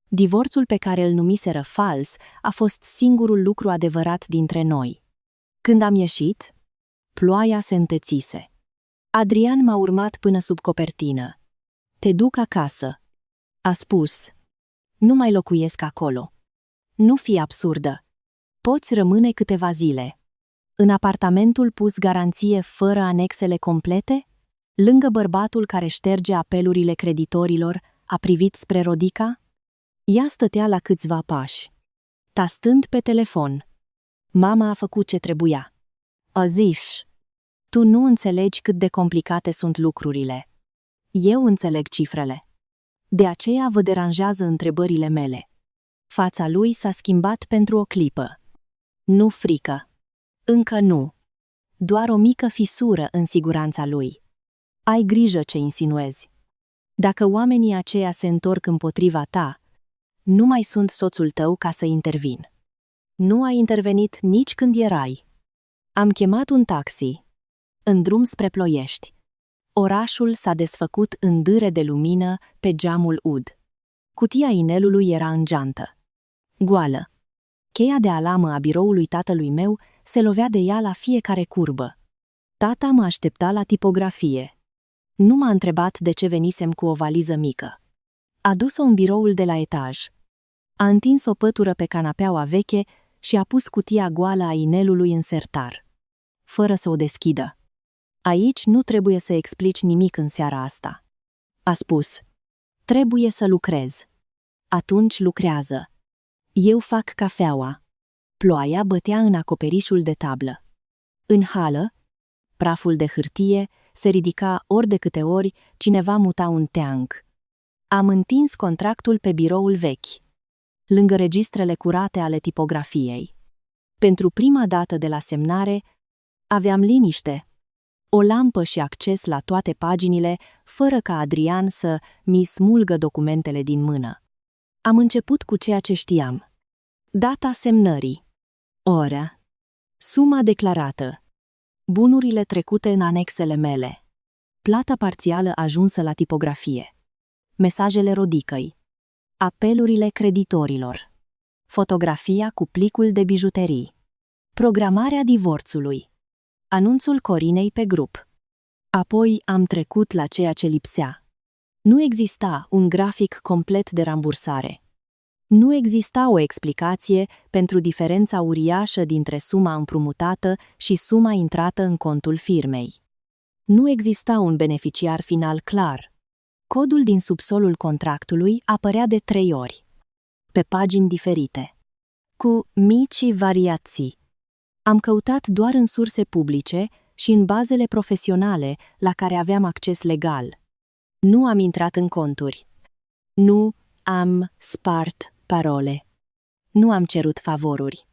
Divorțul pe care îl numiseră fals a fost singurul lucru adevărat dintre noi. Când am ieșit, ploaia se întețise. Adrian m-a urmat până sub copertină. Te duc acasă, a spus. Nu mai locuiesc acolo. Nu fi absurdă. Poți rămâne câteva zile. În apartamentul pus garanție fără anexele complete? Lângă bărbatul care șterge apelurile creditorilor, a privit spre Rodica? Ea stătea la câțiva pași, tastând pe telefon. Mama a făcut ce trebuia. A zis, tu nu înțelegi cât de complicate sunt lucrurile. Eu înțeleg cifrele. De aceea vă deranjează întrebările mele. Fața lui s-a schimbat pentru o clipă. Nu frică. Încă nu. Doar o mică fisură în siguranța lui. Ai grijă ce insinuezi. Dacă oamenii aceia se întorc împotriva ta, nu mai sunt soțul tău ca să intervin. Nu ai intervenit nici când erai. Am chemat un taxi. În drum spre Ploiești. Orașul s-a desfăcut în dâre de lumină pe geamul ud. Cutia inelului era în geantă. Goală. Cheia de alamă a biroului tatălui meu se lovea de ea la fiecare curbă. Tata mă aștepta la tipografie. Nu m-a întrebat de ce venisem cu o valiză mică. A dus-o în biroul de la etaj. A întins o pătură pe canapeaua veche și a pus cutia goală a inelului în sertar, fără să o deschidă. Aici nu trebuie să explici nimic în seara asta. A spus, trebuie să lucrez. Atunci lucrează. Eu fac cafeaua. Ploaia bătea în acoperișul de tablă. În hală, praful de hârtie se ridica ori de câte ori cineva muta un teanc. Am întins contractul pe biroul vechi, lângă registrele curate ale tipografiei. Pentru prima dată de la semnare, aveam liniște, o lampă și acces la toate paginile, fără ca Adrian să mi smulgă documentele din mână. Am început cu ceea ce știam. Data semnării, ora, suma declarată, bunurile trecute în anexele mele, plata parțială ajunsă la tipografie, mesajele Rodicăi, apelurile creditorilor, fotografia cu plicul de bijuterii, programarea divorțului, anunțul Corinei pe grup. Apoi am trecut la ceea ce lipsea. Nu exista un grafic complet de rambursare. Nu exista o explicație pentru diferența uriașă dintre suma împrumutată și suma intrată în contul firmei. Nu exista un beneficiar final clar. Codul din subsolul contractului apărea de 3 ori, pe pagini diferite, cu mici variații. Am căutat doar în surse publice și în bazele profesionale la care aveam acces legal. Nu am intrat în conturi. Nu am spart parole. Nu am cerut favoruri.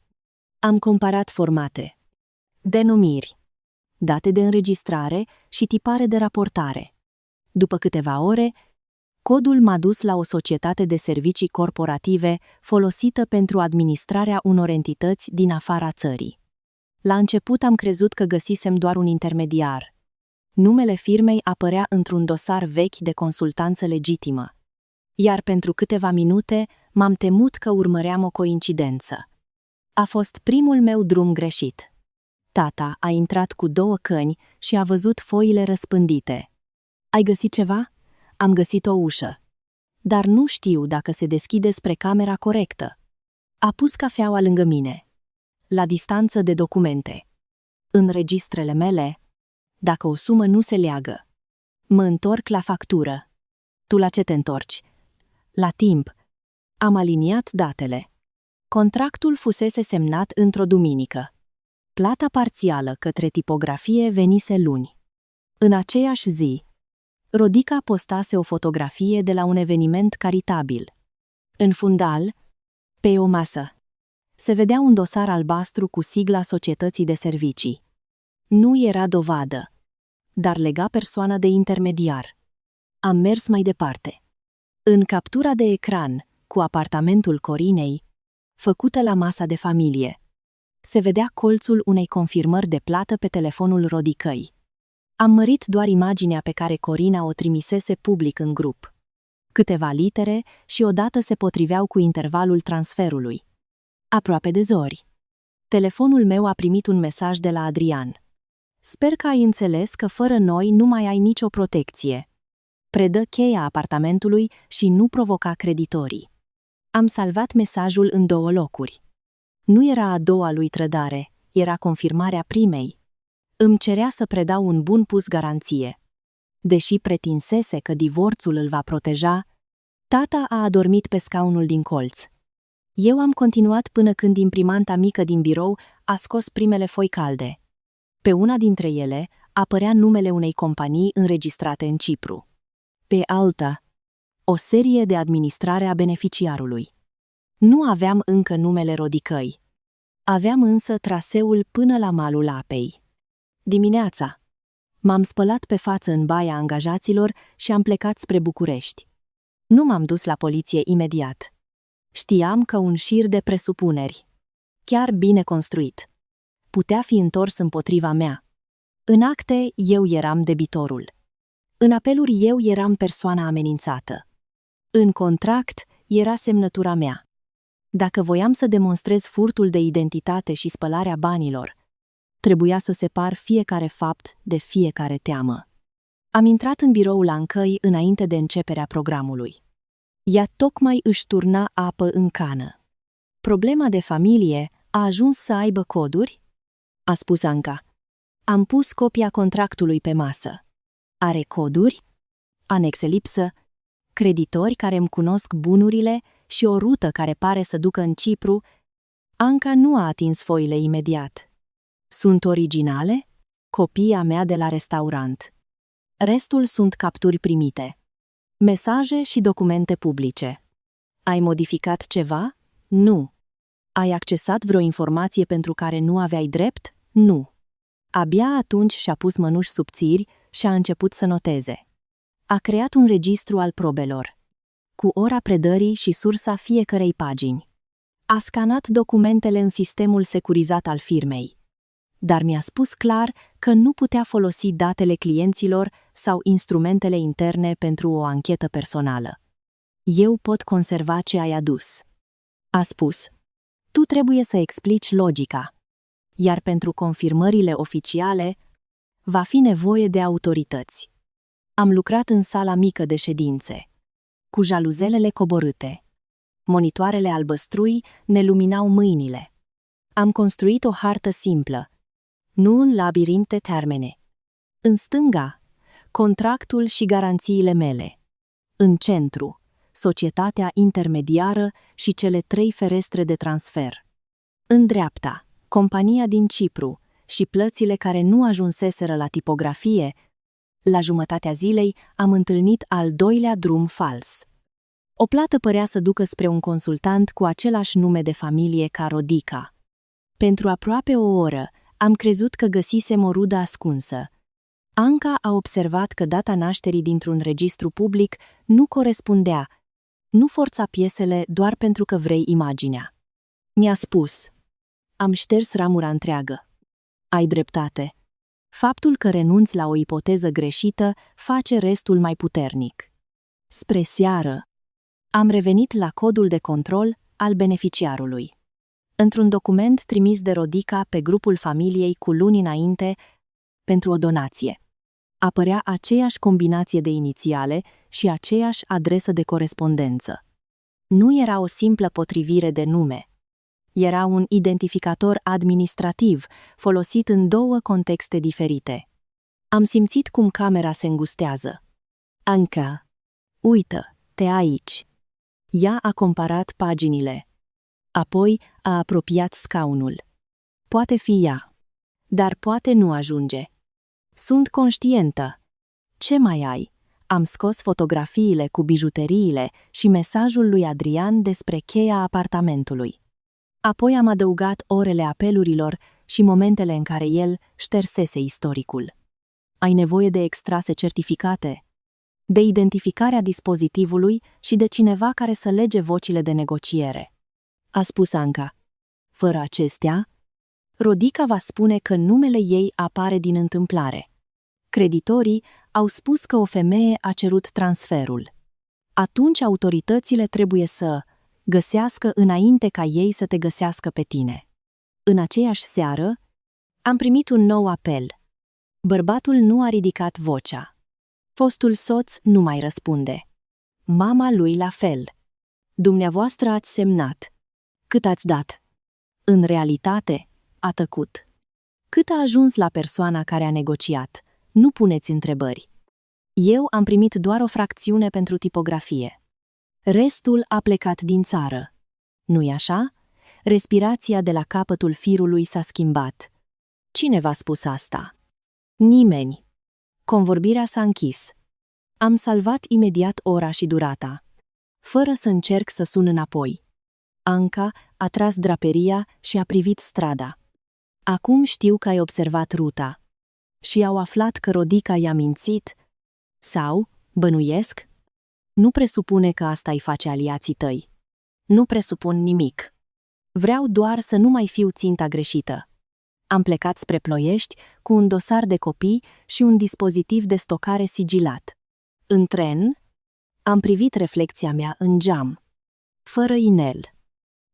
Am comparat formate, denumiri, date de înregistrare și tipare de raportare. După câteva ore, codul m-a dus la o societate de servicii corporative folosită pentru administrarea unor entități din afara țării. La început am crezut că găsisem doar un intermediar. Numele firmei apărea într-un dosar vechi de consultanță legitimă. Iar pentru câteva minute m-am temut că urmăream o coincidență. A fost primul meu drum greșit. Tata a intrat cu 2 căni și a văzut foile răspândite. Ai găsit ceva? Am găsit o ușă. Dar nu știu dacă se deschide spre camera corectă. A pus cafeaua lângă mine, la distanță de documente. În registrele mele, dacă o sumă nu se leagă, mă întorc la factură. Tu la ce te întorci? La timp. Am aliniat datele. Contractul fusese semnat într-o duminică. Plata parțială către tipografie venise luni. În aceeași zi, Rodica postase o fotografie de la un eveniment caritabil. În fundal, pe o masă, se vedea un dosar albastru cu sigla societății de servicii. Nu era dovadă, dar lega persoana de intermediar. Am mers mai departe. În captura de ecran, cu apartamentul Corinei, făcută la masa de familie, se vedea colțul unei confirmări de plată pe telefonul Rodicăi. Am mărit doar imaginea pe care Corina o trimisese public în grup. Câteva litere și odată se potriveau cu intervalul transferului. Aproape de zori. Telefonul meu a primit un mesaj de la Adrian. Sper că ai înțeles că fără noi nu mai ai nicio protecție. Predă cheia apartamentului și nu provoca creditorii. Am salvat mesajul în 2 locuri. Nu era a doua lui trădare, era confirmarea primei. Îmi cerea să predau un bun pus garanție. Deși pretinsese că divorțul îl va proteja, tata a adormit pe scaunul din colț. Eu am continuat până când imprimanta mică din birou a scos primele foi calde. Pe una dintre ele apărea numele unei companii înregistrate în Cipru. Pe alta, o serie de administrare a beneficiarului. Nu aveam încă numele Rodicăi. Aveam însă traseul până la malul apei. Dimineața. M-am spălat pe față în baia angajaților și am plecat spre București. Nu m-am dus la poliție imediat. Știam că un șir de presupuneri, chiar bine construit. Putea fi întors împotriva mea. În acte, eu eram debitorul. În apeluri, eu eram persoana amenințată. În contract, era semnătura mea. Dacă voiam să demonstrez furtul de identitate și spălarea banilor, trebuia să separ fiecare fapt de fiecare teamă. Am intrat în biroul Ancăi înainte de începerea programului. Ea tocmai își turna apă în cană. Problema de familie a ajuns să aibă coduri? A spus Anca. Am pus copia contractului pe masă. Are coduri? Anexe lipsă, creditori care îmi cunosc bunurile și o rută care pare să ducă în Cipru. Anca nu a atins foile imediat. Sunt originale? Copia mea de la restaurant. Restul sunt capturi primite. Mesaje și documente publice. Ai modificat ceva? Nu. Ai accesat vreo informație pentru care nu aveai drept? Nu. Abia atunci și-a pus mănuși subțiri și a început să noteze. A creat un registru al probelor, cu ora predării și sursa fiecărei pagini. A scanat documentele în sistemul securizat al firmei. Dar mi-a spus clar că nu putea folosi datele clienților sau instrumentele interne pentru o anchetă personală. Eu pot conserva ce ai adus. A spus. Tu trebuie să explici logica. Iar pentru confirmările oficiale, va fi nevoie de autorități. Am lucrat în sala mică de ședințe, cu jaluzelele coborâte. Monitoarele albăstrui ne luminau mâinile. Am construit o hartă simplă, nu un labirint de termene. În stânga, contractul și garanțiile mele. În centru, societatea intermediară și cele 3 ferestre de transfer. În dreapta, compania din Cipru și plățile care nu ajunseseră la tipografie. La jumătatea zilei am întâlnit al 2-lea drum fals. O plată părea să ducă spre un consultant cu același nume de familie ca Rodica. Pentru aproape o oră am crezut că găsisem o rudă ascunsă. Anca a observat că data nașterii dintr-un registru public nu corespundea. Nu forța piesele doar pentru că vrei imaginea. Mi-a spus. Am șters ramura întreagă. Ai dreptate. Faptul că renunți la o ipoteză greșită face restul mai puternic. Spre seară, am revenit la codul de control al beneficiarului. Într-un document trimis de Rodica pe grupul familiei cu luni înainte pentru o donație. Apărea aceeași combinație de inițiale și aceeași adresă de corespondență. Nu era o simplă potrivire de nume. Era un identificator administrativ, folosit în 2 contexte diferite. Am simțit cum camera se îngustează. Anca, uită-te aici. Ea a comparat paginile. Apoi a apropiat scaunul. Poate fi ea, dar poate nu ajunge. Sunt conștientă. Ce mai ai? Am scos fotografiile cu bijuteriile și mesajul lui Adrian despre cheia apartamentului. Apoi am adăugat orele apelurilor și momentele în care el ștersese istoricul. Ai nevoie de extrase certificate, de identificarea dispozitivului și de cineva care să lege vocile de negociere. A spus Anca. Fără acestea, Rodica va spune că numele ei apare din întâmplare. Creditorii au spus că o femeie a cerut transferul. Atunci autoritățile trebuie să găsească înainte ca ei să te găsească pe tine. În aceeași seară, am primit un nou apel. Bărbatul nu a ridicat vocea. Fostul soț nu mai răspunde. Mama lui la fel. Dumneavoastră ați semnat. Cât ați dat? În realitate, a tăcut. Cât a ajuns la persoana care a negociat? Nu puneți întrebări. Eu am primit doar o fracțiune pentru tipografie. Restul a plecat din țară. Nu-i așa? Respirația de la capătul firului s-a schimbat. Cine v-a spus asta? Nimeni. Convorbirea s-a închis. Am salvat imediat ora și durata, fără să încerc să sun înapoi. Anca a tras draperia și a privit strada. Acum știu că ai observat ruta. Și au aflat că Rodica i-a mințit? Sau, bănuiesc? Nu presupune că asta îi face aliații tăi. Nu presupun nimic. Vreau doar să nu mai fiu ținta greșită. Am plecat spre Ploiești cu un dosar de copii și un dispozitiv de stocare sigilat. În tren, am privit reflecția mea în geam. Fără inel.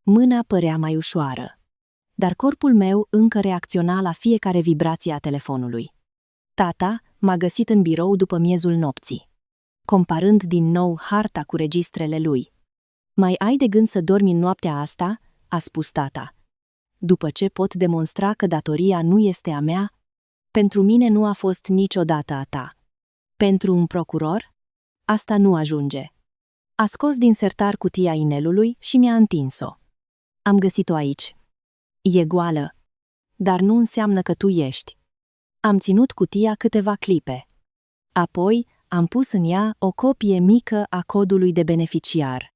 Mâna părea mai ușoară. Dar corpul meu încă reacționa la fiecare vibrație a telefonului. Tata m-a găsit în birou după miezul nopții, comparând din nou harta cu registrele lui. Mai ai de gând să dormi în noaptea asta?" a spus tata. După ce pot demonstra că datoria nu este a mea, pentru mine nu a fost niciodată a ta. Pentru un procuror? Asta nu ajunge. A scos din sertar cutia inelului și mi-a întins-o. Am găsit-o aici. E goală, dar nu înseamnă că tu ești. Am ținut cutia câteva clipe. Apoi am pus în ea o copie mică a codului de beneficiar.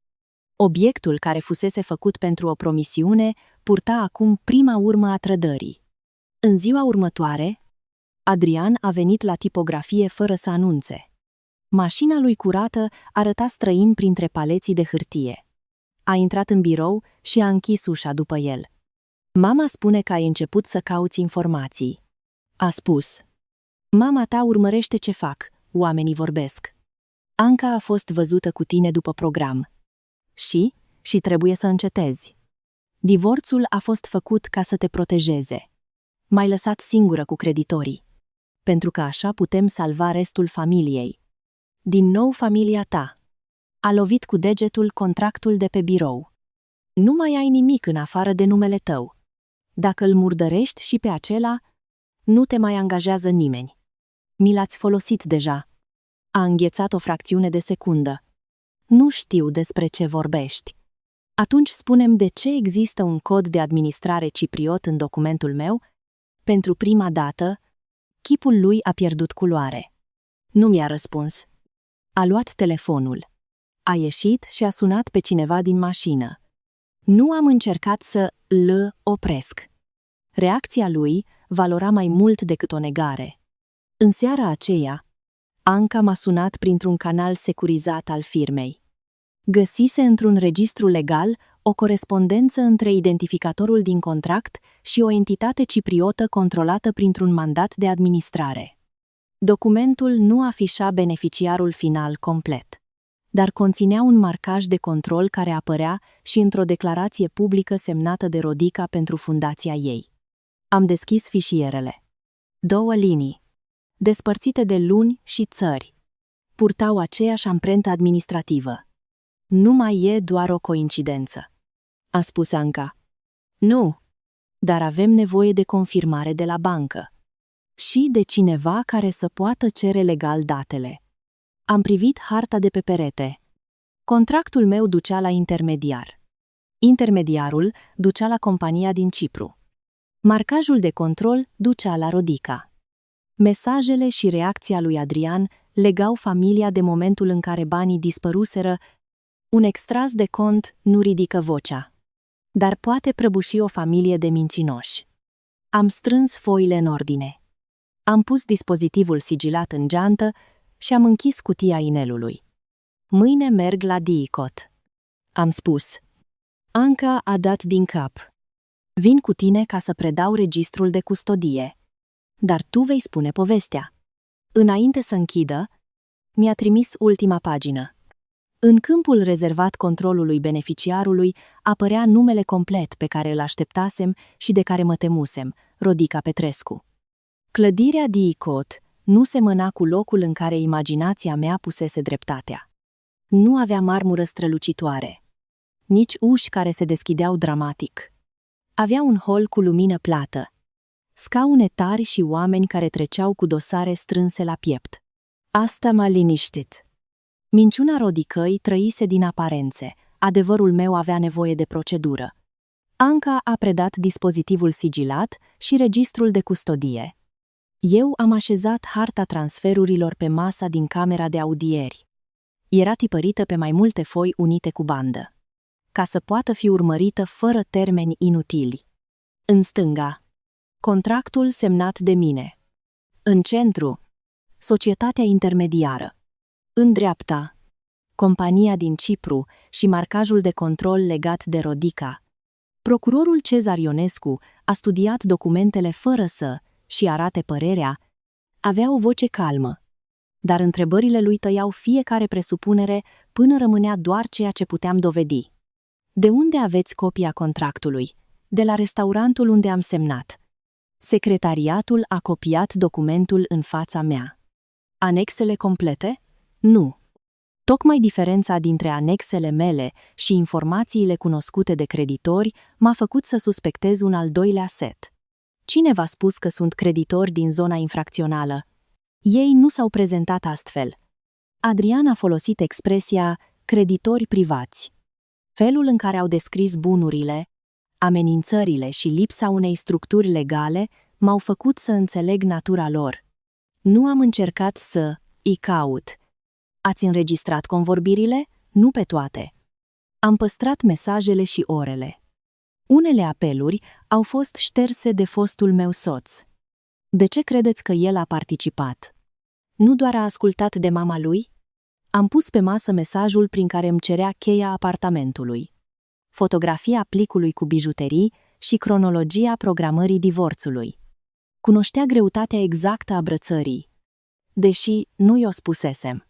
Obiectul care fusese făcut pentru o promisiune purta acum prima urmă a trădării. În ziua următoare, Adrian a venit la tipografie fără să anunțe. Mașina lui curată arăta străin printre paleții de hârtie. A intrat în birou și a închis ușa după el. Mama spune că ai început să cauți informații. A spus. Mama ta urmărește ce fac, oamenii vorbesc. Anca a fost văzută cu tine după program. Și trebuie să încetezi. Divorțul a fost făcut ca să te protejeze. M-ai lăsat singură cu creditorii. Pentru că așa putem salva restul familiei. Din nou familia ta. A lovit cu degetul contractul de pe birou. Nu mai ai nimic în afară de numele tău. Dacă îl murdărești și pe acela, nu te mai angajează nimeni. Mi l-ați folosit deja. A înghețat o fracțiune de secundă. Nu știu despre ce vorbești. Atunci spune-mi de ce există un cod de administrare cipriot în documentul meu? Pentru prima dată, chipul lui a pierdut culoare. Nu mi-a răspuns. A luat telefonul. A ieșit și a sunat pe cineva din mașină. Nu am încercat să îl opresc. Reacția lui valora mai mult decât o negare. În seara aceea, Anca m-a sunat printr-un canal securizat al firmei. Găsise într-un registru legal o corespondență între identificatorul din contract și o entitate cipriotă controlată printr-un mandat de administrare. Documentul nu afișa beneficiarul final complet, dar conținea un marcaj de control care apărea și într-o declarație publică semnată de Rodica pentru fundația ei. Am deschis fișierele. 2 linii, despărțite de luni și țări, purtau aceeași amprentă administrativă. Nu mai e doar o coincidență, a spus Anca. Nu, dar avem nevoie de confirmare de la bancă și de cineva care să poată cere legal datele. Am privit harta de pe perete. Contractul meu ducea la intermediar. Intermediarul ducea la compania din Cipru. Marcajul de control ducea la Rodica. Mesajele și reacția lui Adrian legau familia de momentul în care banii dispăruseră. Un extras de cont nu ridică vocea, dar poate prăbuși o familie de mincinoși. Am strâns foile în ordine. Am pus dispozitivul sigilat în geantă și am închis cutia inelului. Mâine merg la DICOT, am spus. Anca a dat din cap. Vin cu tine ca să predau registrul de custodie. Dar tu vei spune povestea. Înainte să închidă, mi-a trimis ultima pagină. În câmpul rezervat controlului beneficiarului apărea numele complet pe care îl așteptasem și de care mă temusem, Rodica Petrescu. Clădirea DICOT nu semăna cu locul în care imaginația mea pusese dreptatea. Nu avea marmură strălucitoare, nici uși care se deschideau dramatic. Avea un hol cu lumină plată, scaune tari și oameni care treceau cu dosare strânse la piept. Asta m-a liniștit. Minciuna Rodicăi trăise din aparențe, adevărul meu avea nevoie de procedură. Anca a predat dispozitivul sigilat și registrul de custodie. Eu am așezat harta transferurilor pe masa din camera de audieri. Era tipărită pe mai multe foi unite cu bandă, ca să poată fi urmărită fără termeni inutili. În stânga, contractul semnat de mine. În centru, societatea intermediară. În dreapta, compania din Cipru și marcajul de control legat de Rodica. Procurorul Cezar Ionescu a studiat documentele fără să și arate părerea, avea o voce calmă, dar întrebările lui tăiau fiecare presupunere până rămânea doar ceea ce puteam dovedi. De unde aveți copia contractului? De la restaurantul unde am semnat. Secretariatul a copiat documentul în fața mea. Anexele complete? Nu. Tocmai diferența dintre anexele mele și informațiile cunoscute de creditori m-a făcut să suspectez un al doilea set. Cine v-a spus că sunt creditori din zona infracțională? Ei nu s-au prezentat astfel. Adrian a folosit expresia creditori privați. Felul în care au descris bunurile, amenințările și lipsa unei structuri legale m-au făcut să înțeleg natura lor. Nu am încercat să îi caut. Ați înregistrat convorbirile? Nu pe toate. Am păstrat mesajele și orele. Unele apeluri au fost șterse de fostul meu soț. De ce credeți că el a participat? Nu doar a ascultat de mama lui? Am pus pe masă mesajul prin care îmi cerea cheia apartamentului, fotografia plicului cu bijuterii și cronologia programării divorțului. Cunoștea greutatea exactă a brățării, deși nu i-o spusesem.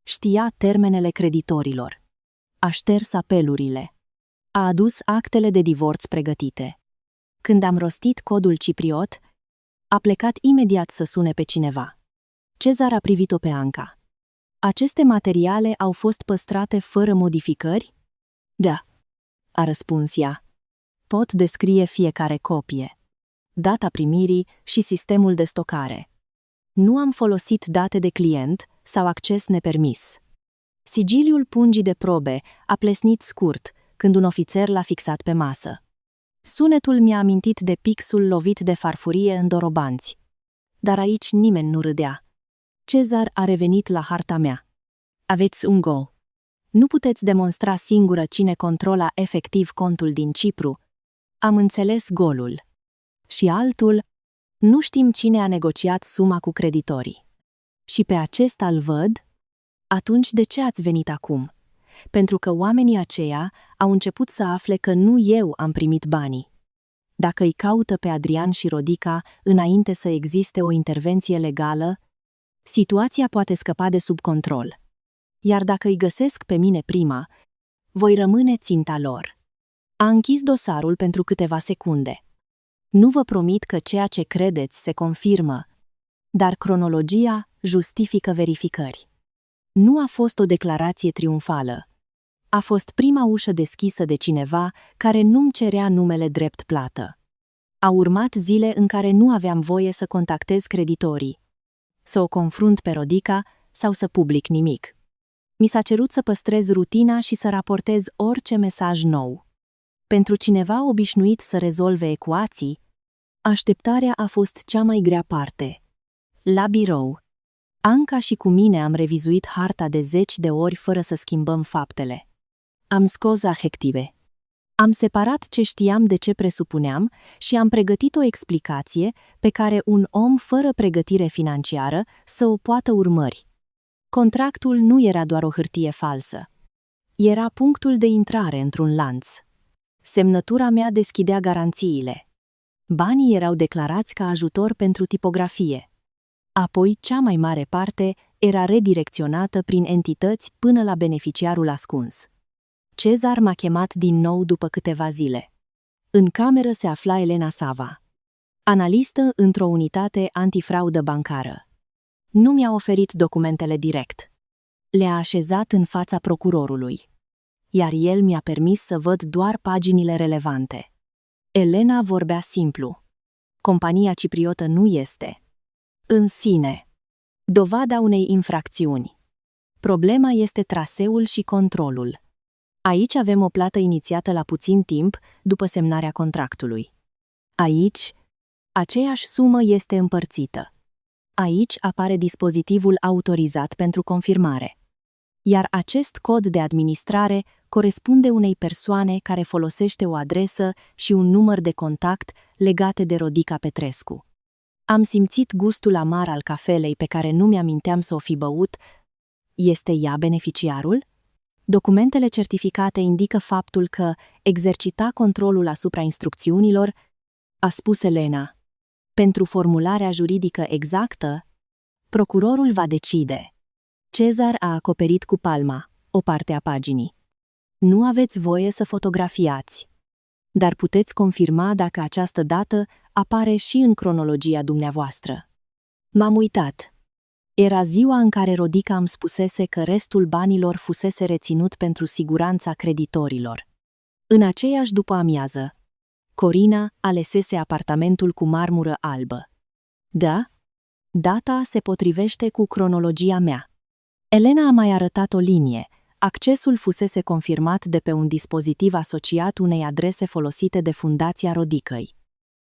Știa termenele creditorilor. A șters apelurile. A adus actele de divorț pregătite. Când am rostit codul cipriot, a plecat imediat să sune pe cineva. Cezar a privit-o pe Anca. Aceste materiale au fost păstrate fără modificări? Da, a răspuns ea. Pot descrie fiecare copie, data primirii și sistemul de stocare. Nu am folosit date de client sau acces nepermis. Sigiliul pungii de probe a plesnit scurt când un ofițer l-a fixat pe masă. Sunetul mi-a amintit de pixul lovit de farfurie în dorobanți. Dar aici nimeni nu râdea. Cezar a revenit la harta mea. Aveți un gol. Nu puteți demonstra singură cine controla efectiv contul din Cipru. Am înțeles golul. Și altul, nu știm cine a negociat suma cu creditorii. Și pe acesta îl văd? Atunci de ce ați venit acum? Pentru că oamenii aceia au început să afle că nu eu am primit banii. Dacă îi caută pe Adrian și Rodica înainte să existe o intervenție legală, situația poate scăpa de sub control. Iar dacă îi găsesc pe mine prima, voi rămâne ținta lor. A închis dosarul pentru câteva secunde. Nu vă promit că ceea ce credeți se confirmă, dar cronologia justifică verificări. Nu a fost o declarație triumfală. A fost prima ușă deschisă de cineva care nu-mi cerea numele drept plată. Au urmat zile în care nu aveam voie să contactez creditorii, să o confrunt pe Rodica sau să public nimic. Mi s-a cerut să păstrez rutina și să raportez orice mesaj nou. Pentru cineva obișnuit să rezolve ecuații, așteptarea a fost cea mai grea parte. La birou, Anca și cu mine am revizuit harta de 10 de ori fără să schimbăm faptele. Am scos adjective. Am separat ce știam de ce presupuneam și am pregătit o explicație pe care un om fără pregătire financiară să o poată urmări. Contractul nu era doar o hârtie falsă. Era punctul de intrare într-un lanț. Semnătura mea deschidea garanțiile. Banii erau declarați ca ajutor pentru tipografie. Apoi, cea mai mare parte era redirecționată prin entități până la beneficiarul ascuns. Cezar m-a chemat din nou după câteva zile. În cameră se afla Elena Sava, analistă într-o unitate antifraudă bancară. Nu mi-a oferit documentele direct. Le-a așezat în fața procurorului, iar el mi-a permis să văd doar paginile relevante. Elena vorbea simplu. Compania cipriotă nu este, în sine, dovada unei infracțiuni. Problema este traseul și controlul. Aici avem o plată inițiată la puțin timp după semnarea contractului. Aici, aceeași sumă este împărțită. Aici apare dispozitivul autorizat pentru confirmare. Iar acest cod de administrare corespunde unei persoane care folosește o adresă și un număr de contact legate de Rodica Petrescu. Am simțit gustul amar al cafelei pe care nu mi-aminteam să o fi băut. Este ea beneficiarul? Documentele certificate indică faptul că exercita controlul asupra instrucțiunilor, a spus Elena. Pentru formularea juridică exactă, procurorul va decide. Cezar a acoperit cu palma o parte a paginii. Nu aveți voie să fotografiați, dar puteți confirma dacă această dată apare și în cronologia dumneavoastră. M-am uitat. Era ziua în care Rodica îmi spusese că restul banilor fusese reținut pentru siguranța creditorilor. În aceeași după-amiază, Corina alesese apartamentul cu marmură albă. Da, data se potrivește cu cronologia mea. Elena a mai arătat o linie. Accesul fusese confirmat de pe un dispozitiv asociat unei adrese folosite de Fundația Rodicăi.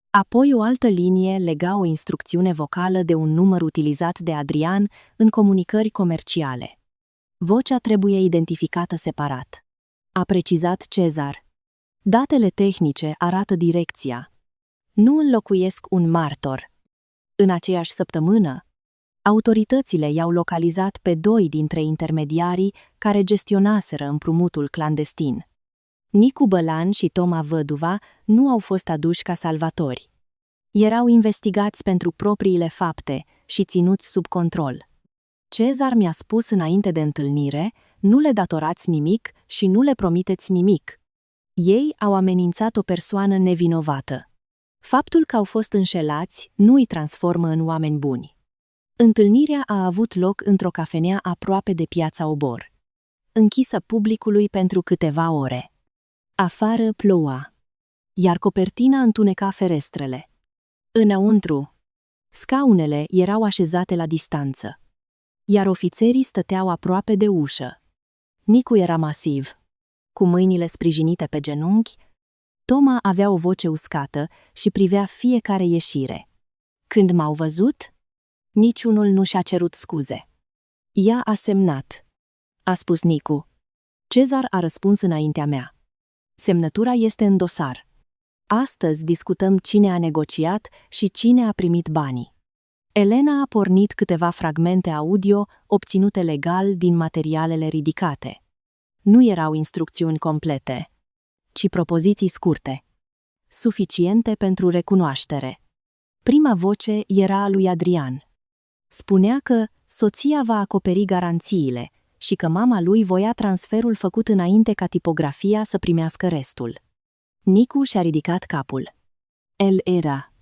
Apoi o altă linie lega o instrucțiune vocală de un număr utilizat de Adrian în comunicări comerciale. Vocea trebuie identificată separat, a precizat Cezar. Datele tehnice arată direcția. Nu înlocuiesc un martor. În aceeași săptămână, autoritățile i-au localizat pe 2 dintre intermediarii care gestionaseră împrumutul clandestin. Nicu Bălan și Toma Văduva nu au fost aduși ca salvatori. Erau investigați pentru propriile fapte și ținuți sub control. Cezar mi-a spus înainte de întâlnire, nu le datorați nimic și nu le promiteți nimic. Ei au amenințat o persoană nevinovată. Faptul că au fost înșelați nu îi transformă în oameni buni. Întâlnirea a avut loc într-o cafenea aproape de Piața Obor, închisă publicului pentru câteva ore. Afară ploua, iar copertina întuneca ferestrele. Înăuntru, scaunele erau așezate la distanță, iar ofițerii stăteau aproape de ușă. Nicu era masiv, cu mâinile sprijinite pe genunchi. Toma avea o voce uscată și privea fiecare ieșire. Când m-au văzut, niciunul nu și-a cerut scuze. Ea a semnat, a spus Nicu. Cezar a răspuns înaintea mea. Semnătura este în dosar. Astăzi discutăm cine a negociat și cine a primit banii. Elena a pornit câteva fragmente audio obținute legal din materialele ridicate. Nu erau instrucțiuni complete, ci propoziții scurte, suficiente pentru recunoaștere. Prima voce era a lui Adrian. Spunea că soția va acoperi garanțiile și că mama lui voia transferul făcut înainte ca tipografia să primească restul. Nicu și-a ridicat capul. El era.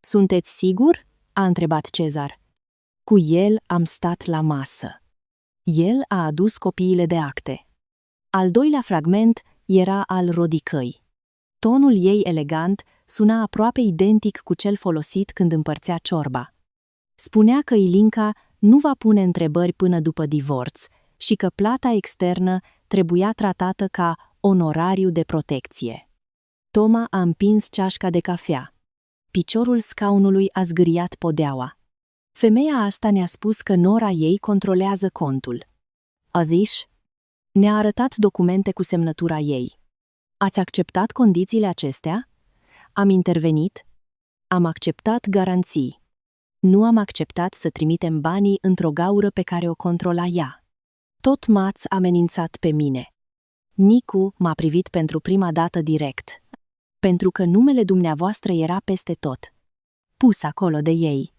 Sunteți sigur? A întrebat Cezar. Cu el am stat la masă. El a adus copiile de acte. Al doilea fragment era al Rodicăi. Tonul ei elegant suna aproape identic cu cel folosit când împărțea ciorba. Spunea că Ilinca nu va pune întrebări până după divorț și că plata externă trebuia tratată ca onorariu de protecție. Toma a împins ceașca de cafea. Piciorul scaunului a zgâriat podeaua. Femeia asta ne-a spus că nora ei controlează contul. Aziș? Ne-a arătat documente cu semnătura ei. Ați acceptat condițiile acestea? Am intervenit. Am acceptat garanții. Nu am acceptat să trimitem banii într-o gaură pe care o controla ea. Tot m-ați amenințat pe mine. Nicu m-a privit pentru prima dată direct, pentru că numele dumneavoastră era peste tot, pus acolo de ei.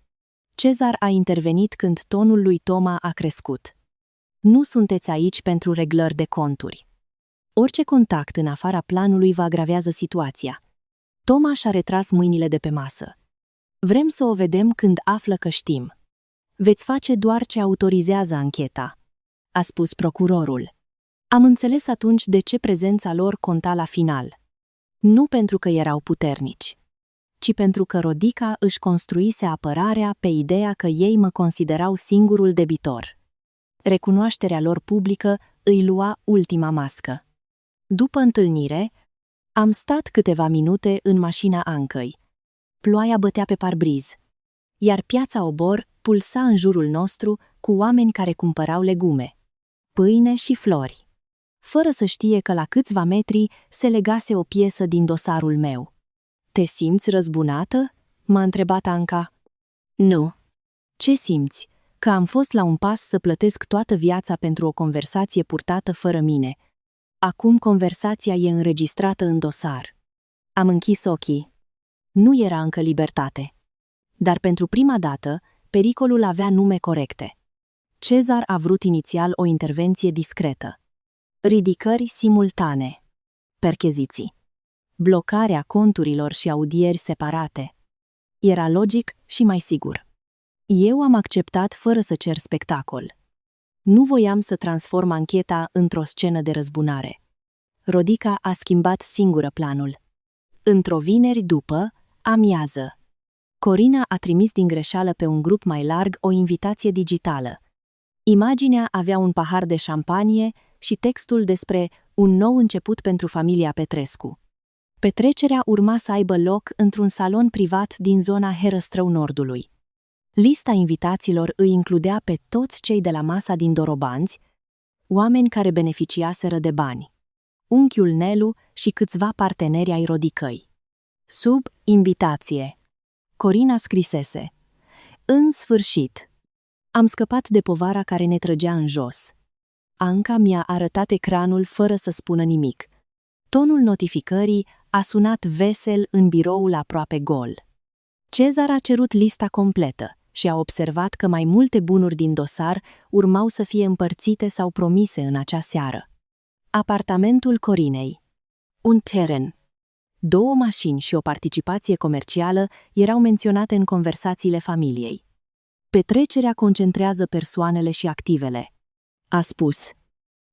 Cezar a intervenit când tonul lui Toma a crescut. Nu sunteți aici pentru reglări de conturi. Orice contact în afara planului vă agravează situația. Toma și-a retras mâinile de pe masă. Vrem să o vedem când află că știm. Veți face doar ce autorizează ancheta, a spus procurorul. Am înțeles atunci de ce prezența lor conta la final. Nu pentru că erau puternici, ci pentru că Rodica își construise apărarea pe ideea că ei mă considerau singurul debitor. Recunoașterea lor publică îi lua ultima mască. După întâlnire, am stat câteva minute în mașina Ancăi. Ploaia bătea pe parbriz, iar Piața Obor pulsa în jurul nostru cu oameni care cumpărau legume, pâine și flori, fără să știe că la câțiva metri se legase o piesă din dosarul meu. Te simți răzbunată? M-a întrebat Anca. Nu. Ce simți? că am fost la un pas să plătesc toată viața pentru o conversație purtată fără mine. Acum conversația e înregistrată în dosar. Am închis ochii. Nu era încă libertate. Dar pentru prima dată, pericolul avea nume corecte. Cezar a vrut inițial o intervenție discretă. Ridicări simultane. Percheziții. Blocarea conturilor și audieri separate. Era logic și mai sigur. Eu am acceptat fără să cer spectacol. Nu voiam să transform ancheta într-o scenă de răzbunare. Rodica a schimbat singură planul. Într-o vineri după, amiază, Corina a trimis din greșeală pe un grup mai larg o invitație digitală. Imaginea avea un pahar de șampanie și textul despre un nou început pentru familia Petrescu. Petrecerea urma să aibă loc într-un salon privat din zona Herăstrău Nordului. Lista invitaților îi includea pe toți cei de la masa din Dorobanți, oameni care beneficiaseră de bani, unchiul Nelu și câțiva parteneri ai Rodicăi. Sub invitație, Corina scrisese: în sfârșit, am scăpat de povara care ne trăgea în jos. Anca mi-a arătat ecranul fără să spună nimic. Tonul notificării a sunat vesel în biroul aproape gol. Cezar a cerut lista completă și a observat că mai multe bunuri din dosar urmau să fie împărțite sau promise în acea seară. Apartamentul Corinei. Un teren. 2 mașini și o participație comercială erau menționate în conversațiile familiei. Petrecerea concentrează persoanele și activele, a spus.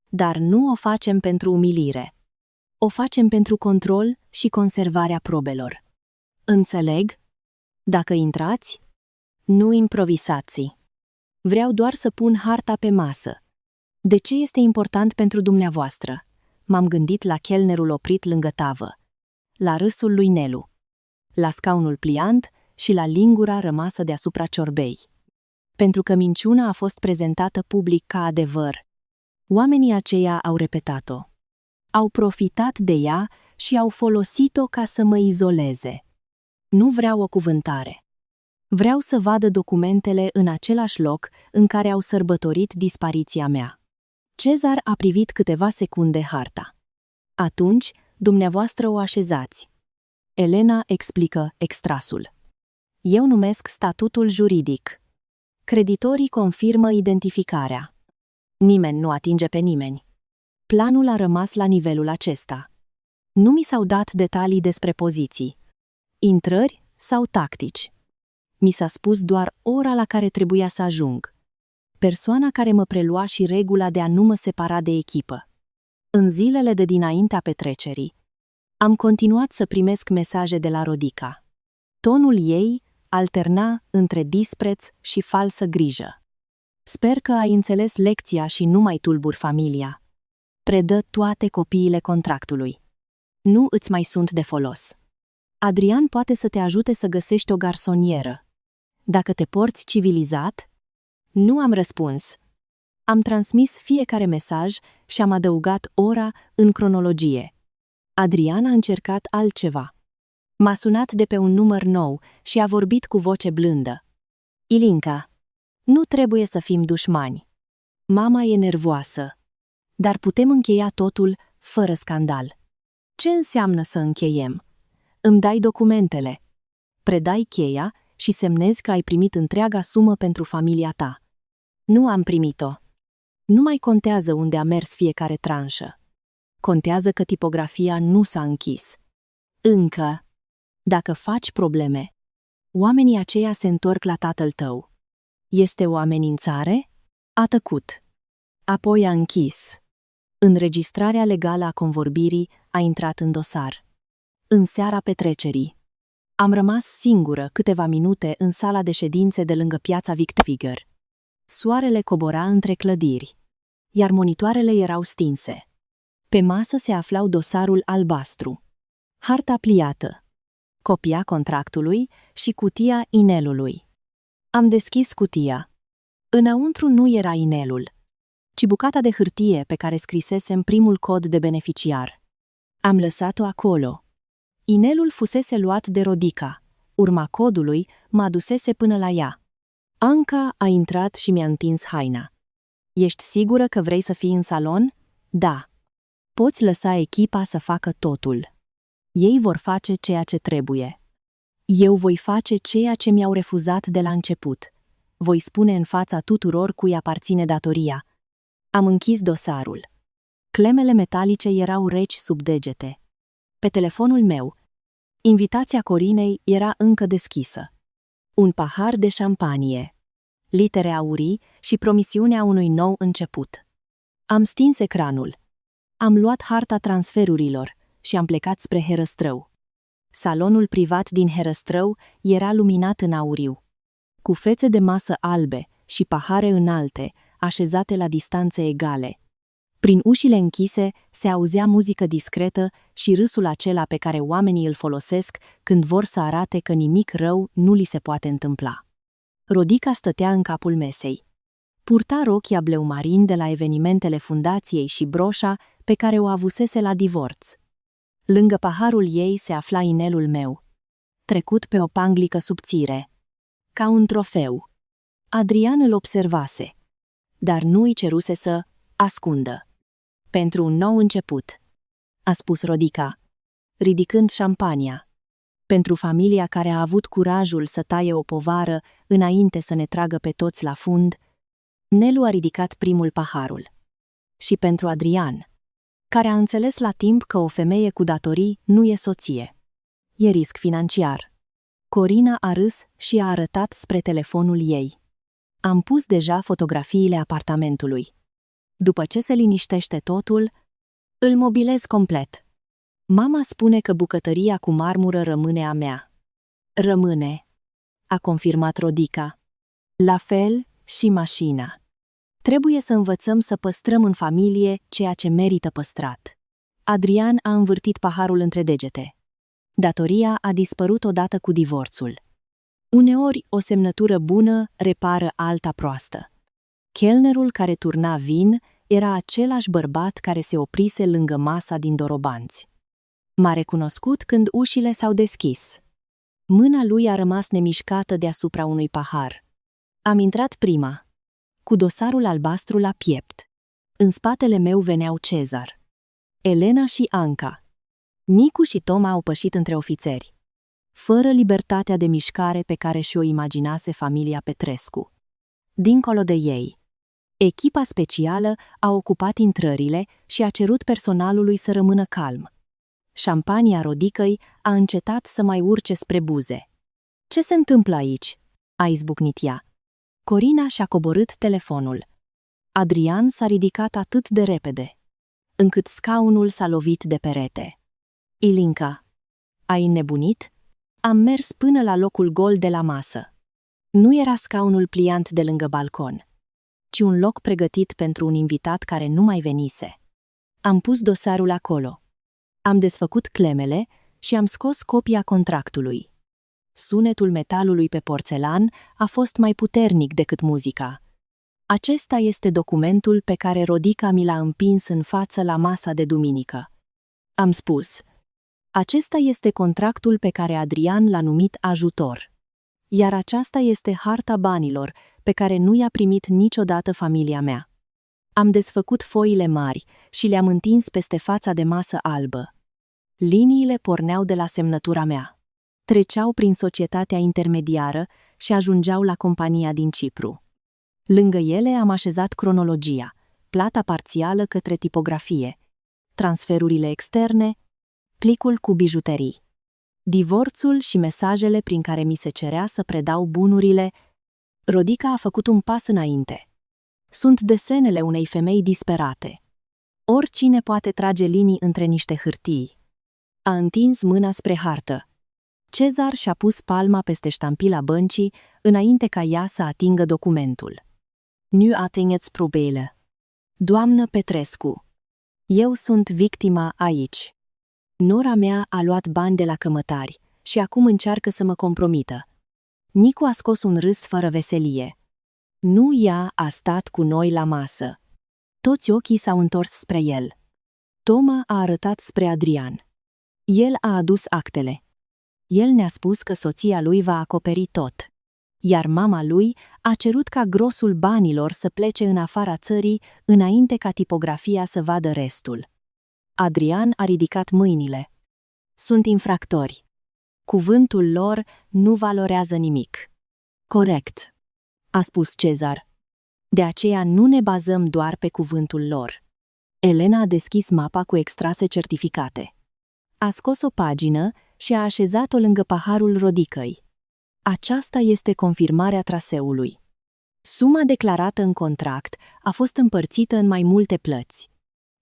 Dar nu o facem pentru umilire. O facem pentru control și conservarea probelor. Înțeleg? Dacă intrați, nu improvisați. Vreau doar să pun harta pe masă. De ce este important pentru dumneavoastră? M-am gândit la chelnerul oprit lângă tavă, la râsul lui Nelu, la scaunul pliant și la lingura rămasă deasupra ciorbei. Pentru că minciuna a fost prezentată public ca adevăr. Oamenii aceia au repetat-o. Au profitat de ea și au folosit-o ca să mă izoleze. Nu vreau o cuvântare. Vreau să vadă documentele în același loc în care au sărbătorit dispariția mea. Cezar a privit câteva secunde harta. Atunci, dumneavoastră o așezați. Elena explică extrasul. Eu numesc statutul juridic. Creditorii confirmă identificarea. Nimeni nu atinge pe nimeni. Planul a rămas la nivelul acesta. Nu mi s-au dat detalii despre poziții, intrări sau tactici. Mi s-a spus doar ora la care trebuia să ajung, persoana care mă prelua și regula de a nu mă separa de echipă. În zilele de dinaintea petrecerii, am continuat să primesc mesaje de la Rodica. Tonul ei alterna între dispreț și falsă grijă. Sper că ai înțeles lecția și nu mai tulburi familia. Predă toate copiile contractului. Nu îți mai sunt de folos. Adrian poate să te ajute să găsești o garsonieră. Dacă te porți civilizat? Nu am răspuns. Am transmis fiecare mesaj și am adăugat ora în cronologie. Adrian a încercat altceva. M-a sunat de pe un număr nou și a vorbit cu voce blândă. Ilinca, nu trebuie să fim dușmani. Mama e nervoasă, dar putem încheia totul fără scandal. Ce înseamnă să încheiem? Îmi dai documentele, predai cheia și semnezi că ai primit întreaga sumă pentru familia ta. Nu am primit-o. Nu mai contează unde a mers fiecare tranșă. Contează că tipografia nu s-a închis. Încă. Dacă faci probleme, oamenii aceia se întorc la tatăl tău. Este o amenințare? A tăcut. Apoi a închis. Înregistrarea legală a convorbirii a intrat în dosar. În seara petrecerii. Am rămas singură câteva minute în sala de ședințe de lângă piața Victor. Soarele cobora între clădiri, iar monitoarele erau stinse. Pe masă se aflau dosarul albastru, harta pliată, copia contractului și cutia inelului. Am deschis cutia. Înăuntru nu era inelul, ci bucata de hârtie pe care scrisesem primul cod de beneficiar. Am lăsat-o acolo. Inelul fusese luat de Rodica, urma codului mă adusese până la ea. Anca a intrat și mi-a întins haina. Ești sigură că vrei să fii în salon? Da. Poți lăsa echipa să facă totul. Ei vor face ceea ce trebuie. Eu voi face ceea ce mi-au refuzat de la început. Voi spune în fața tuturor cui aparține datoria. Am închis dosarul. Clemele metalice erau reci sub degete. Pe telefonul meu, invitația Corinei era încă deschisă. Un pahar de șampanie, litere aurii și promisiunea unui nou început. Am stins ecranul. Am luat harta transferurilor și am plecat spre Herăstrău. Salonul privat din Herăstrău era luminat în auriu, cu fețe de masă albe și pahare înalte, așezate la distanțe egale. Prin ușile închise se auzea muzică discretă și râsul acela pe care oamenii îl folosesc când vor să arate că nimic rău nu li se poate întâmpla. Rodica stătea în capul mesei. Purta rochia bleu marin de la evenimentele fundației și broșa pe care o avusese la divorț. Lângă paharul ei se afla inelul meu, trecut pe o panglică subțire, ca un trofeu. Adrian îl observase, dar nu îi ceruse să ascundă. Pentru un nou început, a spus Rodica, ridicând șampania. Pentru familia care a avut curajul să taie o povară înainte să ne tragă pe toți la fund, Nelu a ridicat primul paharul. Și pentru Adrian, care a înțeles la timp că o femeie cu datorii nu e soție. E risc financiar. Corina a râs și a arătat spre telefonul ei. Am pus deja fotografiile apartamentului. După ce se liniștește totul, îl mobilez complet. Mama spune că bucătăria cu marmură rămâne a mea. Rămâne, a confirmat Rodica. La fel și mașina. Trebuie să învățăm să păstrăm în familie ceea ce merită păstrat. Adrian a învârtit paharul între degete. Datoria a dispărut odată cu divorțul. Uneori, o semnătură bună repară alta proastă. Chelnerul care turna vin era același bărbat care se oprise lângă masa din Dorobanți. M-a recunoscut când ușile s-au deschis. Mâna lui a rămas nemișcată deasupra unui pahar. Am intrat prima, cu dosarul albastru la piept. În spatele meu veneau Cezar, Elena și Anca. Nicu și Toma au pășit între ofițeri, fără libertatea de mișcare pe care și-o imaginase familia Petrescu. Dincolo de ei, echipa specială a ocupat intrările și a cerut personalului să rămână calm. Șampania Rodicăi a încetat să mai urce spre buze. Ce se întâmplă aici?" a izbucnit ea. Corina și-a coborât telefonul. Adrian s-a ridicat atât de repede, încât scaunul s-a lovit de perete. Ilinca, ai înnebunit? Am mers până la locul gol de la masă. Nu era scaunul pliant de lângă balcon, ci un loc pregătit pentru un invitat care nu mai venise. Am pus dosarul acolo. Am desfăcut clemele și am scos copia contractului. Sunetul metalului pe porțelan a fost mai puternic decât muzica. Acesta este documentul pe care Rodica mi l-a împins în față la masa de duminică. Am spus, acesta este contractul pe care Adrian l-a numit ajutor. Iar aceasta este harta banilor pe care nu i-a primit niciodată familia mea. Am desfăcut foile mari și le-am întins peste fața de masă albă. Liniile porneau de la semnătura mea. Treceau prin societatea intermediară și ajungeau la compania din Cipru. Lângă ele am așezat cronologia, plata parțială către tipografie, transferurile externe, plicul cu bijuterii, divorțul și mesajele prin care mi se cerea să predau bunurile. Rodica a făcut un pas înainte. Sunt desenele unei femei disperate. Oricine poate trage linii între niște hârtii. A întins mâna spre hartă. Cezar și-a pus palma peste ștampila băncii înainte ca ea să atingă documentul. Nu atingeți probele. Doamnă Petrescu, eu sunt victima aici. Nora mea a luat bani de la cămătari și acum încearcă să mă compromită. Nicu a scos un râs fără veselie. Nu ea a stat cu noi la masă. Toți ochii s-au întors spre el. Toma a arătat spre Adrian. El a adus actele. El ne-a spus că soția lui va acoperi tot. iar mama lui a cerut ca grosul banilor să plece în afara țării înainte ca tipografia să vadă restul. Adrian a ridicat mâinile. Sunt infractori. Cuvântul lor nu valorează nimic. Corect, a spus Cezar. De aceea nu ne bazăm doar pe cuvântul lor. Elena a deschis mapa cu extrase certificate. A scos o pagină și a așezat-o lângă paharul Rodicăi. Aceasta este confirmarea traseului. Suma declarată în contract a fost împărțită în mai multe plăți.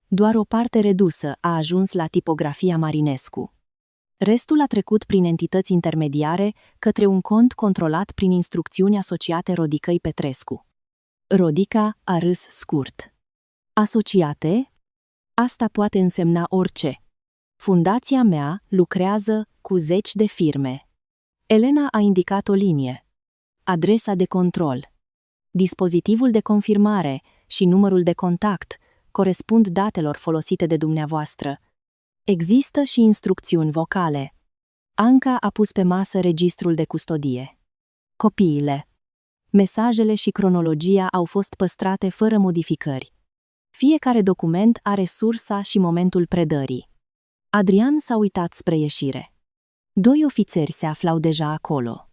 Doar o parte redusă a ajuns la tipografia Marinescu. Restul a trecut prin entități intermediare către un cont controlat prin instrucțiuni asociate Rodicăi Petrescu. Rodica a râs scurt. Asociate? Asta poate însemna orice. Fundația mea lucrează cu 10 de firme. Elena a indicat o linie. Adresa de control. Dispozitivul de confirmare și numărul de contact corespund datelor folosite de dumneavoastră. Există și instrucțiuni vocale. Anca a pus pe masă registrul de custodie. Copiile. Mesajele și cronologia au fost păstrate fără modificări. Fiecare document are sursa și momentul predării. Adrian s-a uitat spre ieșire. 2 ofițeri se aflau deja acolo.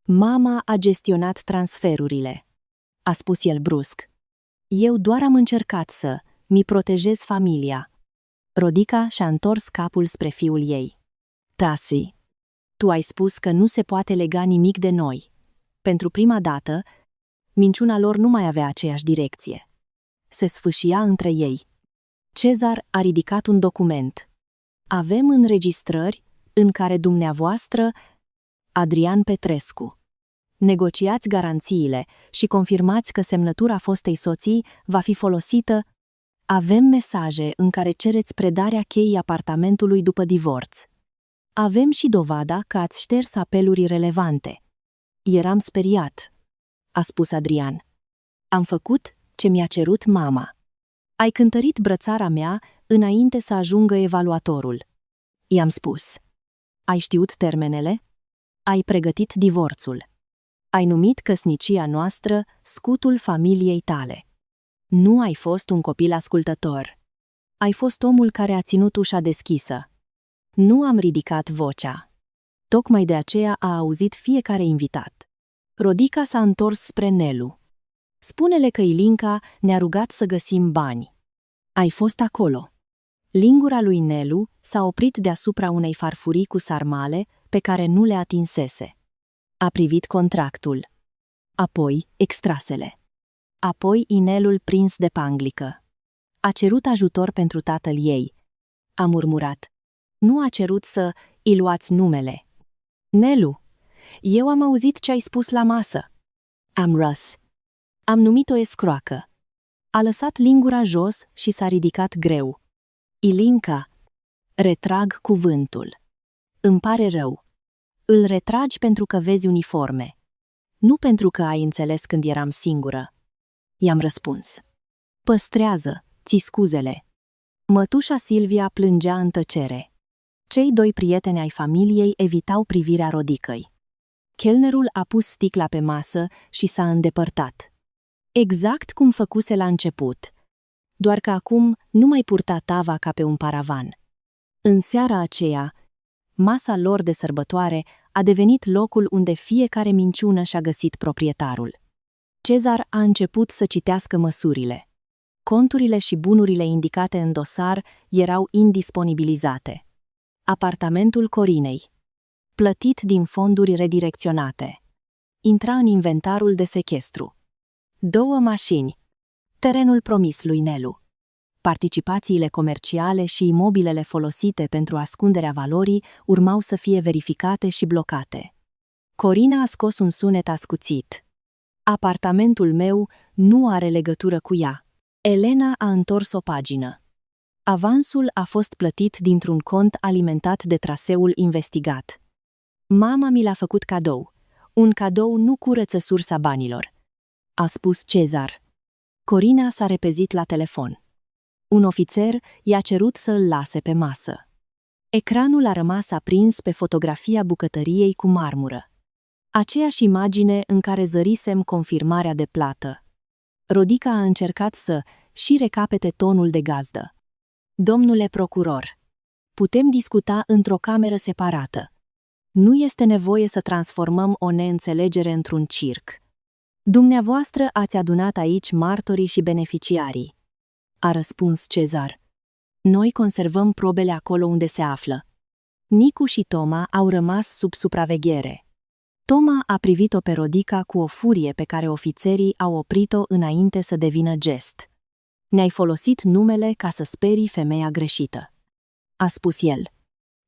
Mama a gestionat transferurile, a spus el brusc. Eu doar am încercat să mi protejez familia. Rodica și-a întors capul spre fiul ei. Tasi, tu ai spus că nu se poate lega nimic de noi. Pentru prima dată, minciuna lor nu mai avea aceeași direcție. Se sfâșia între ei. Cezar a ridicat un document. Avem înregistrări în care dumneavoastră, Adrian Petrescu, negociați garanțiile și confirmați că semnătura fostei soții va fi folosită. Avem mesaje în care cereți predarea cheii apartamentului după divorț. Avem și dovada că ați șters apeluri relevante. Eram speriat, a spus Adrian. Am făcut ce mi-a cerut mama. Ai cântărit brățara mea înainte să ajungă evaluatorul. I-am spus. Ai știut termenele? Ai pregătit divorțul. Ai numit căsnicia noastră scutul familiei tale. Nu ai fost un copil ascultător. Ai fost omul care a ținut ușa deschisă. Nu am ridicat vocea. Tocmai de aceea a auzit fiecare invitat. Rodica s-a întors spre Nelu. Spune-le că Ilinca ne-a rugat să găsim bani. Ai fost acolo. Lingura lui Nelu s-a oprit deasupra unei farfurii cu sarmale pe care nu le atinsese. A privit contractul. Apoi extrasele. Apoi inelul prins de panglică. A cerut ajutor pentru tatăl ei. A murmurat. Nu a cerut să îi luați numele. Nelu, eu am auzit ce ai spus la masă. Am râs. Am numit-o escroacă. A lăsat lingura jos și s-a ridicat greu. Ilinca, retrag cuvântul. Îmi pare rău. Îl retragi pentru că vezi uniforme. Nu pentru că ai înțeles când eram singură. I-am răspuns. Păstrează, ți scuzele. Mătușa Silvia plângea în tăcere. Cei 2 prieteni ai familiei evitau privirea Rodicăi. Chelnerul a pus sticla pe masă și s-a îndepărtat. Exact cum făcuse la început, doar că acum nu mai purta tava ca pe un paravan. În seara aceea, masa lor de sărbătoare a devenit locul unde fiecare minciună și-a găsit proprietarul. Cezar a început să citească măsurile. Conturile și bunurile indicate în dosar erau indisponibilizate. Apartamentul Corinei. Plătit din fonduri redirecționate. Intra în inventarul de sechestru. 2 mașini. Terenul promis lui Nelu. Participațiile comerciale și imobilele folosite pentru ascunderea valorii urmau să fie verificate și blocate. Corina a scos un sunet ascuțit. Apartamentul meu nu are legătură cu ea. Elena a întors o pagină. Avansul a fost plătit dintr-un cont alimentat de traseul investigat. Mama mi l-a făcut cadou. Un cadou nu curăță sursa banilor, a spus Cezar. Corina s-a repezit la telefon. Un ofițer i-a cerut să îl lase pe masă. Ecranul a rămas aprins pe fotografia bucătăriei cu marmură. Aceeași imagine în care zărisem confirmarea de plată. Rodica a încercat să și recapete tonul de gazdă. Domnule procuror, putem discuta într-o cameră separată. Nu este nevoie să transformăm o neînțelegere într-un circ. Dumneavoastră ați adunat aici martorii și beneficiarii, a răspuns Cezar. Noi conservăm probele acolo unde se află. Nicu și Toma au rămas sub supraveghere. Toma a privit-o pe Rodica cu o furie pe care ofițerii au oprit-o înainte să devină gest. Ne-ai folosit numele ca să sperii femeia greșită, a spus el.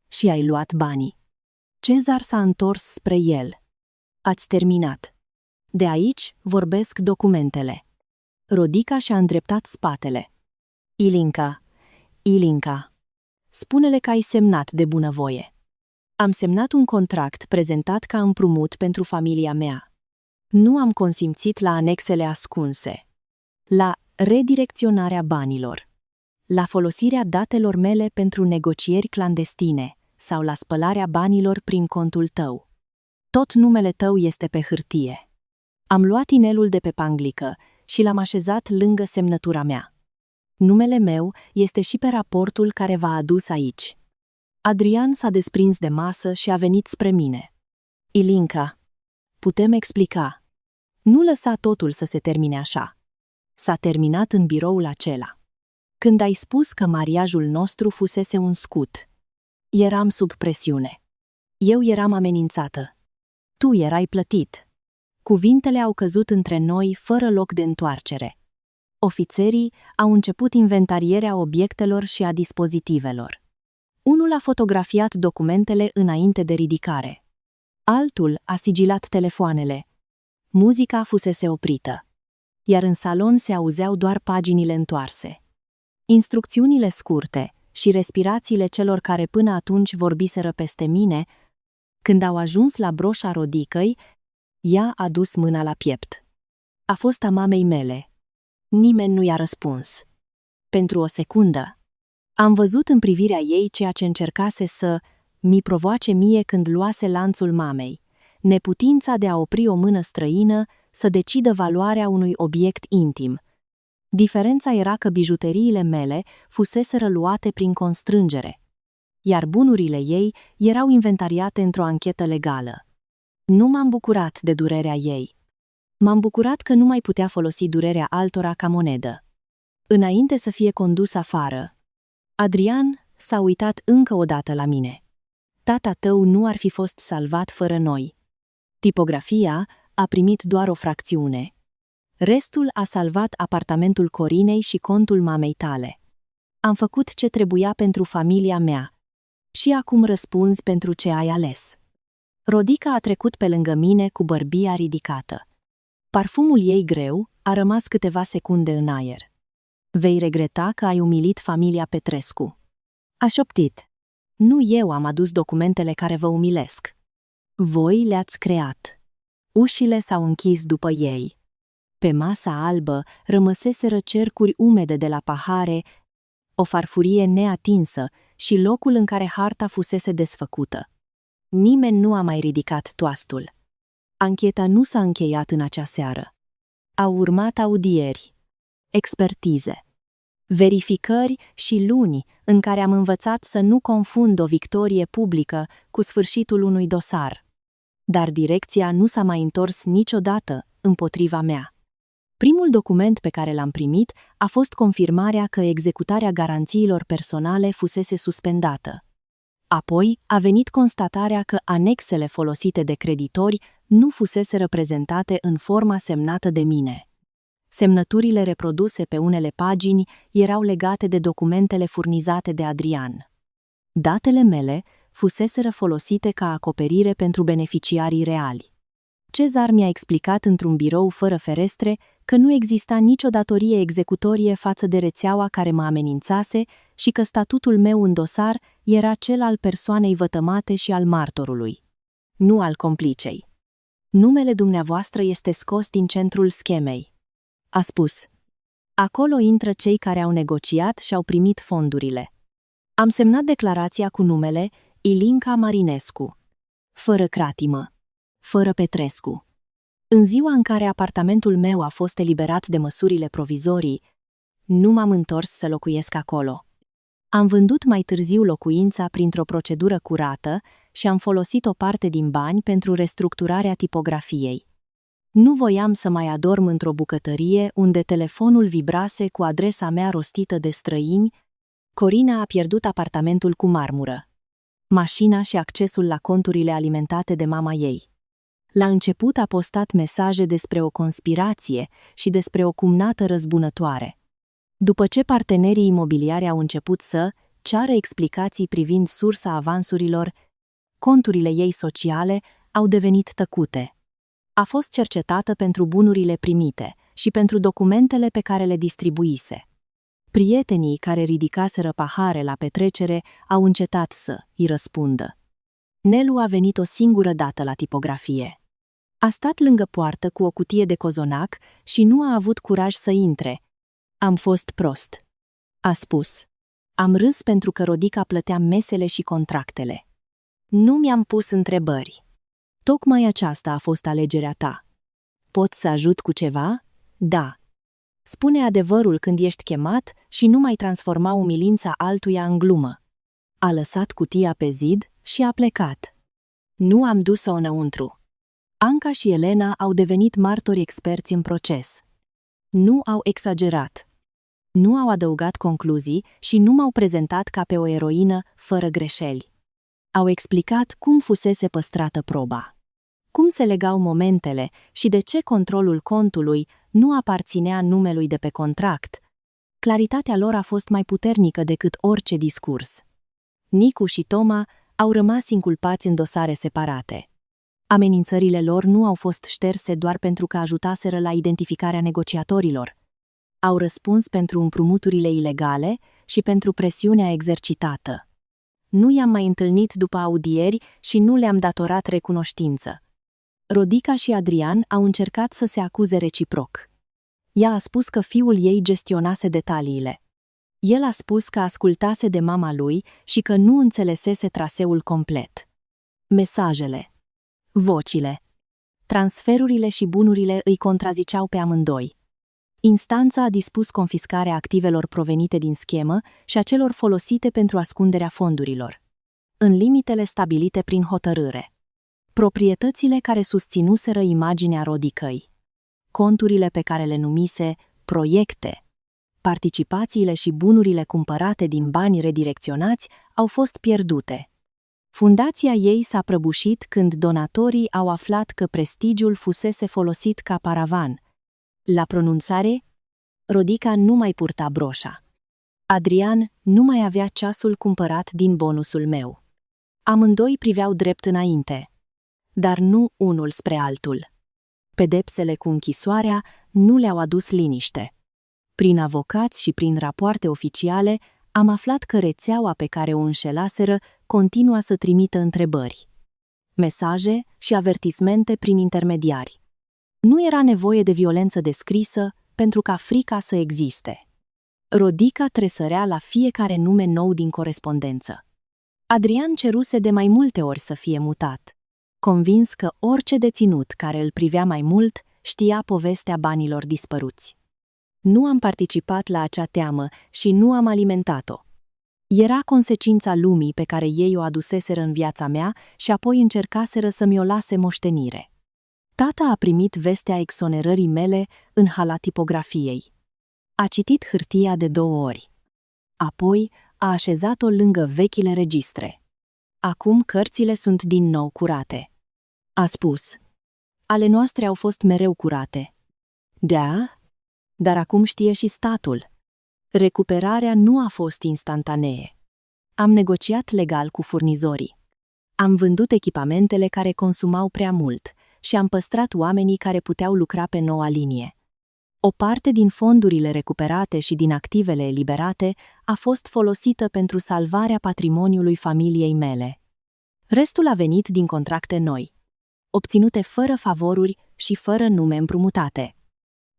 Și ai luat banii. Cezar s-a întors spre el. Ați terminat. De aici vorbesc documentele. Rodica și-a îndreptat spatele. Ilinca, spune-le că ai semnat de bunăvoie. Am semnat un contract prezentat ca împrumut pentru familia mea. Nu am consimțit la anexele ascunse, la redirecționarea banilor, la folosirea datelor mele pentru negocieri clandestine sau la spălarea banilor prin contul tău. Tot numele tău este pe hârtie. Am luat inelul de pe panglică și l-am așezat lângă semnătura mea. Numele meu este și pe raportul care v-a adus aici. Adrian s-a desprins de masă și a venit spre mine. Ilinca, putem explica. Nu lăsa totul să se termine așa. S-a terminat în biroul acela. Când ai spus că mariajul nostru fusese un scut, eram sub presiune. Eu eram amenințată. Tu erai plătit. Cuvintele au căzut între noi fără loc de întoarcere. Ofițerii au început inventarierea obiectelor și a dispozitivelor. Unul a fotografiat documentele înainte de ridicare. Altul a sigilat telefoanele. Muzica fusese oprită, iar în salon se auzeau doar paginile întoarse. Instrucțiunile scurte și respirațiile celor care până atunci vorbiseră peste mine. Când au ajuns la broșa Rodicăi, ea a dus mâna la piept. A fost a mamei mele. Nimeni nu i-a răspuns. Pentru o secundă, am văzut în privirea ei ceea ce încercase să mi provoace mie când luase lanțul mamei, neputința de a opri o mână străină să decidă valoarea unui obiect intim. Diferența era că bijuteriile mele fuseseră luate prin constrângere, iar bunurile ei erau inventariate într-o anchetă legală. Nu m-am bucurat de durerea ei. M-am bucurat că nu mai putea folosi durerea altora ca monedă. Înainte să fie condus afară, Adrian s-a uitat încă o dată la mine. Tata tău nu ar fi fost salvat fără noi. Tipografia a primit doar o fracțiune. Restul a salvat apartamentul Corinei și contul mamei tale. Am făcut ce trebuia pentru familia mea. Și acum răspunzi pentru ce ai ales. Rodica a trecut pe lângă mine cu bărbia ridicată. Parfumul ei greu a rămas câteva secunde în aer. Vei regreta că ai umilit familia Petrescu. A șoptit. Nu eu am adus documentele care vă umilesc. Voi le-ați creat. Ușile s-au închis după ei. Pe masa albă rămăseseră cercuri umede de la pahare, o farfurie neatinsă și locul în care harta fusese desfăcută. Nimeni nu a mai ridicat toastul. Ancheta nu s-a încheiat în acea seară. Au urmat audieri, expertize, verificări și luni în care am învățat să nu confund o victorie publică cu sfârșitul unui dosar. Dar direcția nu s-a mai întors niciodată împotriva mea. Primul document pe care l-am primit a fost confirmarea că executarea garanțiilor personale fusese suspendată. Apoi a venit constatarea că anexele folosite de creditori nu fusese reprezentate în forma semnată de mine. Semnăturile reproduse pe unele pagini erau legate de documentele furnizate de Adrian. Datele mele fuseseră folosite ca acoperire pentru beneficiarii reali. Cezar mi-a explicat într-un birou fără ferestre că nu exista nicio datorie executorie față de rețeaua care mă amenințase și că statutul meu în dosar era cel al persoanei vătămate și al martorului, nu al complicei. Numele dumneavoastră este scos din centrul schemei, a spus. Acolo intră cei care au negociat și au primit fondurile. Am semnat declarația cu numele Ilinca Marinescu, fără cratimă, fără Petrescu. În ziua în care apartamentul meu a fost eliberat de măsurile provizorii, nu m-am întors să locuiesc acolo. Am vândut mai târziu locuința printr-o procedură curată și am folosit o parte din bani pentru restructurarea tipografiei. Nu voiam să mai adorm într-o bucătărie unde telefonul vibrase cu adresa mea rostită de străini. Corina a pierdut apartamentul cu marmură, mașina și accesul la conturile alimentate de mama ei. La început a postat mesaje despre o conspirație și despre o cumnată răzbunătoare. După ce partenerii imobiliari au început să ceară explicații privind sursa avansurilor, conturile ei sociale au devenit tăcute. A fost cercetată pentru bunurile primite și pentru documentele pe care le distribuise. Prietenii care ridicaseră pahare la petrecere au încetat să îi răspundă. Nelu a venit o singură dată la tipografie. A stat lângă poartă cu o cutie de cozonac și nu a avut curaj să intre. Am fost prost, a spus. Am râs pentru că Rodica plătea mesele și contractele. Nu mi-am pus întrebări. Tocmai aceasta a fost alegerea ta. Pot să ajut cu ceva? Da. Spune adevărul când ești chemat și nu mai transforma umilința altuia în glumă. A lăsat cutia pe zid și a plecat. Nu am dus-o înăuntru. Anca și Elena au devenit martori experți în proces. Nu au exagerat. Nu au adăugat concluzii și nu m-au prezentat ca pe o eroină fără greșeli. Au explicat cum fusese păstrată proba, cum se legau momentele și de ce controlul contului nu aparținea numelui de pe contract. Claritatea lor a fost mai puternică decât orice discurs. Nicu și Toma au rămas inculpați în dosare separate. Amenințările lor nu au fost șterse doar pentru că ajutaseră la identificarea negociatorilor. Au răspuns pentru împrumuturile ilegale și pentru presiunea exercitată. Nu i-am mai întâlnit după audieri și nu le-am datorat recunoștință. Rodica și Adrian au încercat să se acuze reciproc. Ea a spus că fiul ei gestionase detaliile. El a spus că ascultase de mama lui și că nu înțelesese traseul complet. Mesajele, vocile, transferurile și bunurile îi contraziceau pe amândoi. Instanța a dispus confiscarea activelor provenite din schemă și a celor folosite pentru ascunderea fondurilor, în limitele stabilite prin hotărâre. Proprietățile care susținuseră imaginea Rodicăi, conturile pe care le numise proiecte, participațiile și bunurile cumpărate din bani redirecționați au fost pierdute. Fundația ei s-a prăbușit când donatorii au aflat că prestigiul fusese folosit ca paravan. La pronunțare, Rodica nu mai purta broșa. Adrian nu mai avea ceasul cumpărat din bonusul meu. Amândoi priveau drept înainte, dar nu unul spre altul. Pedepsele cu închisoarea nu le-au adus liniște. Prin avocați și prin rapoarte oficiale am aflat că rețeaua pe care o înșelaseră continua să trimită întrebări, mesaje și avertismente prin intermediari. Nu era nevoie de violență descrisă pentru ca frica să existe. Rodica tresărea la fiecare nume nou din corespondență. Adrian ceruse de mai multe ori să fie mutat, convins că orice deținut care îl privea mai mult știa povestea banilor dispăruți. Nu am participat la acea teamă și nu am alimentat-o. Era consecința lumii pe care ei o aduseseră în viața mea și apoi încercaseră să mi-o lase moștenire. Tata a primit vestea exonerării mele în hala tipografiei. A citit hârtia de 2 ori. Apoi a așezat-o lângă vechile registre. Acum cărțile sunt din nou curate. A spus: ale noastre au fost mereu curate. Da, dar acum știe și statul. Recuperarea nu a fost instantanee. Am negociat legal cu furnizorii. Am vândut echipamentele care consumau prea mult și am păstrat oamenii care puteau lucra pe noua linie. O parte din fondurile recuperate și din activele eliberate a fost folosită pentru salvarea patrimoniului familiei mele. Restul a venit din contracte noi, obținute fără favoruri și fără nume împrumutate.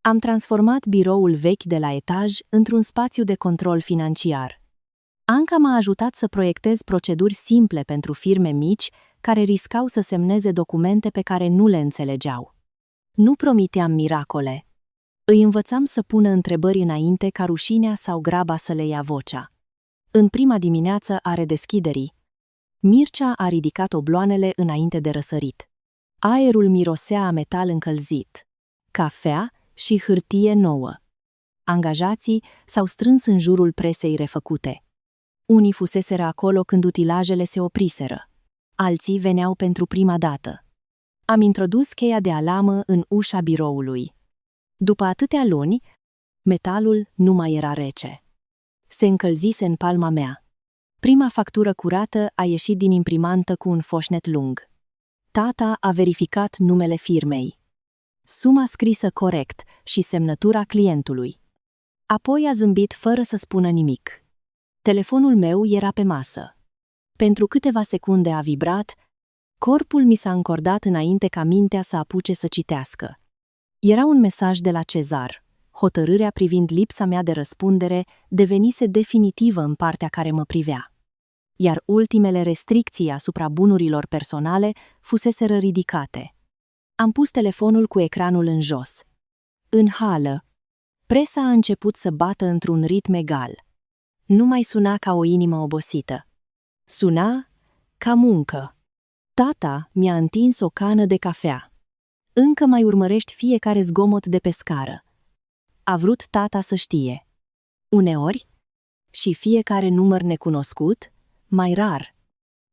Am transformat biroul vechi de la etaj într-un spațiu de control financiar. Anca m-a ajutat să proiectez proceduri simple pentru firme mici care riscau să semneze documente pe care nu le înțelegeau. Nu promiteam miracole. Îi învățam să pună întrebări înainte ca rușinea sau graba să le ia vocea. În prima dimineață a redeschiderii, Mircea a ridicat obloanele înainte de răsărit. Aerul mirosea a metal încălzit, cafea și hârtie nouă. Angajații s-au strâns în jurul presei refăcute. Unii fuseseră acolo când utilajele se opriseră. Alții veneau pentru prima dată. Am introdus cheia de alamă în ușa biroului. După atâtea luni, metalul nu mai era rece. Se încălzise în palma mea. Prima factură curată a ieșit din imprimantă cu un foșnet lung. Tata a verificat numele firmei, suma scrisă corect și semnătura clientului. Apoi a zâmbit fără să spună nimic. Telefonul meu era pe masă. Pentru câteva secunde a vibrat, corpul mi s-a încordat înainte ca mintea să apuce să citească. Era un mesaj de la Cezar. Hotărârea privind lipsa mea de răspundere devenise definitivă în partea care mă privea. Iar ultimele restricții asupra bunurilor personale fuseseră ridicate. Am pus telefonul cu ecranul în jos. În hală, presa a început să bată într-un ritm egal. Nu mai suna ca o inimă obosită. Suna ca muncă. Tata mi-a întins o cană de cafea. Încă mai urmărești fiecare zgomot de pe scară. A vrut tata să știe. Uneori, și fiecare număr necunoscut, mai rar,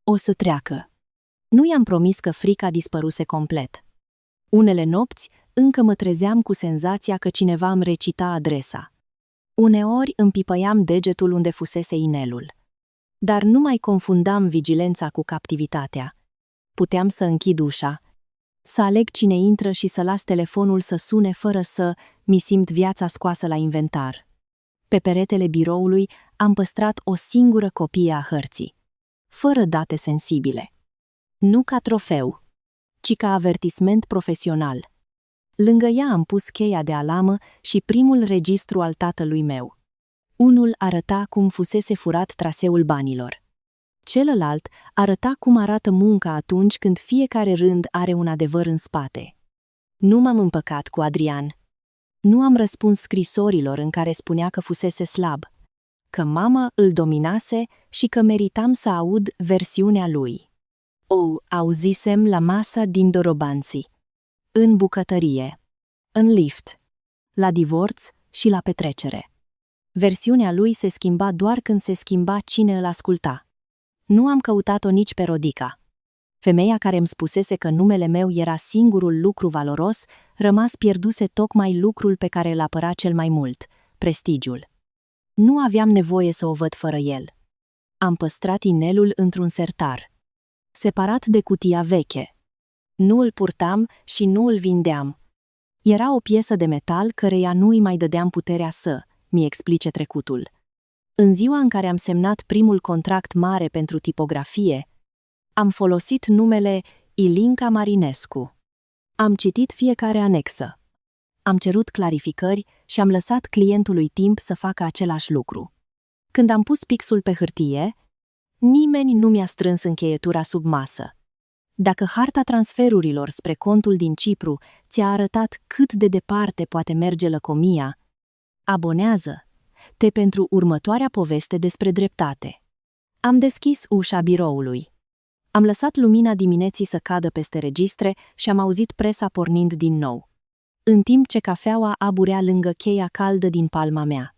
o să treacă. Nu i-am promis că frica dispăruse complet. Unele nopți încă mă trezeam cu senzația că cineva îmi recita adresa. Uneori îmi pipăiam degetul unde fusese inelul. Dar nu mai confundam vigilența cu captivitatea. Puteam să închid ușa, să aleg cine intră și să las telefonul să sune fără să mi simt viața scoasă la inventar. Pe peretele biroului am păstrat o singură copie a hărții, fără date sensibile. Nu ca trofeu, ci ca avertisment profesional. Lângă ea am pus cheia de alamă și primul registru al tatălui meu. Unul arăta cum fusese furat traseul banilor. Celălalt arăta cum arată munca atunci când fiecare rând are un adevăr în spate. Nu m-am împăcat cu Adrian. Nu am răspuns scrisorilor în care spunea că fusese slab, că mama îl dominase și că meritam să aud versiunea lui. O auzisem la masa din Dorobanții, în bucătărie, în lift, la divorț și la petrecere. Versiunea lui se schimba doar când se schimba cine îl asculta. Nu am căutat-o nici pe Rodica. Femeia care îmi spusese că numele meu era singurul lucru valoros, rămas pierduse tocmai lucrul pe care îl apăra cel mai mult, prestigiul. Nu aveam nevoie să o văd fără el. Am păstrat inelul într-un sertar, separat de cutia veche. Nu îl purtam și nu îl vindeam. Era o piesă de metal căreia nu îi mai dădeam puterea să mi explice trecutul. În ziua în care am semnat primul contract mare pentru tipografie, am folosit numele Ilinca Marinescu. Am citit fiecare anexă. Am cerut clarificări și am lăsat clientului timp să facă același lucru. Când am pus pixul pe hârtie, nimeni nu mi-a strâns încheietura sub masă. Dacă harta transferurilor spre contul din Cipru ți-a arătat cât de departe poate merge lăcomia, abonează-te pentru următoarea poveste despre dreptate. Am deschis ușa biroului. Am lăsat lumina dimineții să cadă peste registre și am auzit presa pornind din nou, în timp ce cafeaua aburea lângă cheia caldă din palma mea.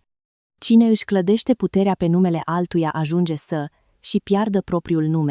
Cine își clădește puterea pe numele altuia ajunge să și piardă propriul nume.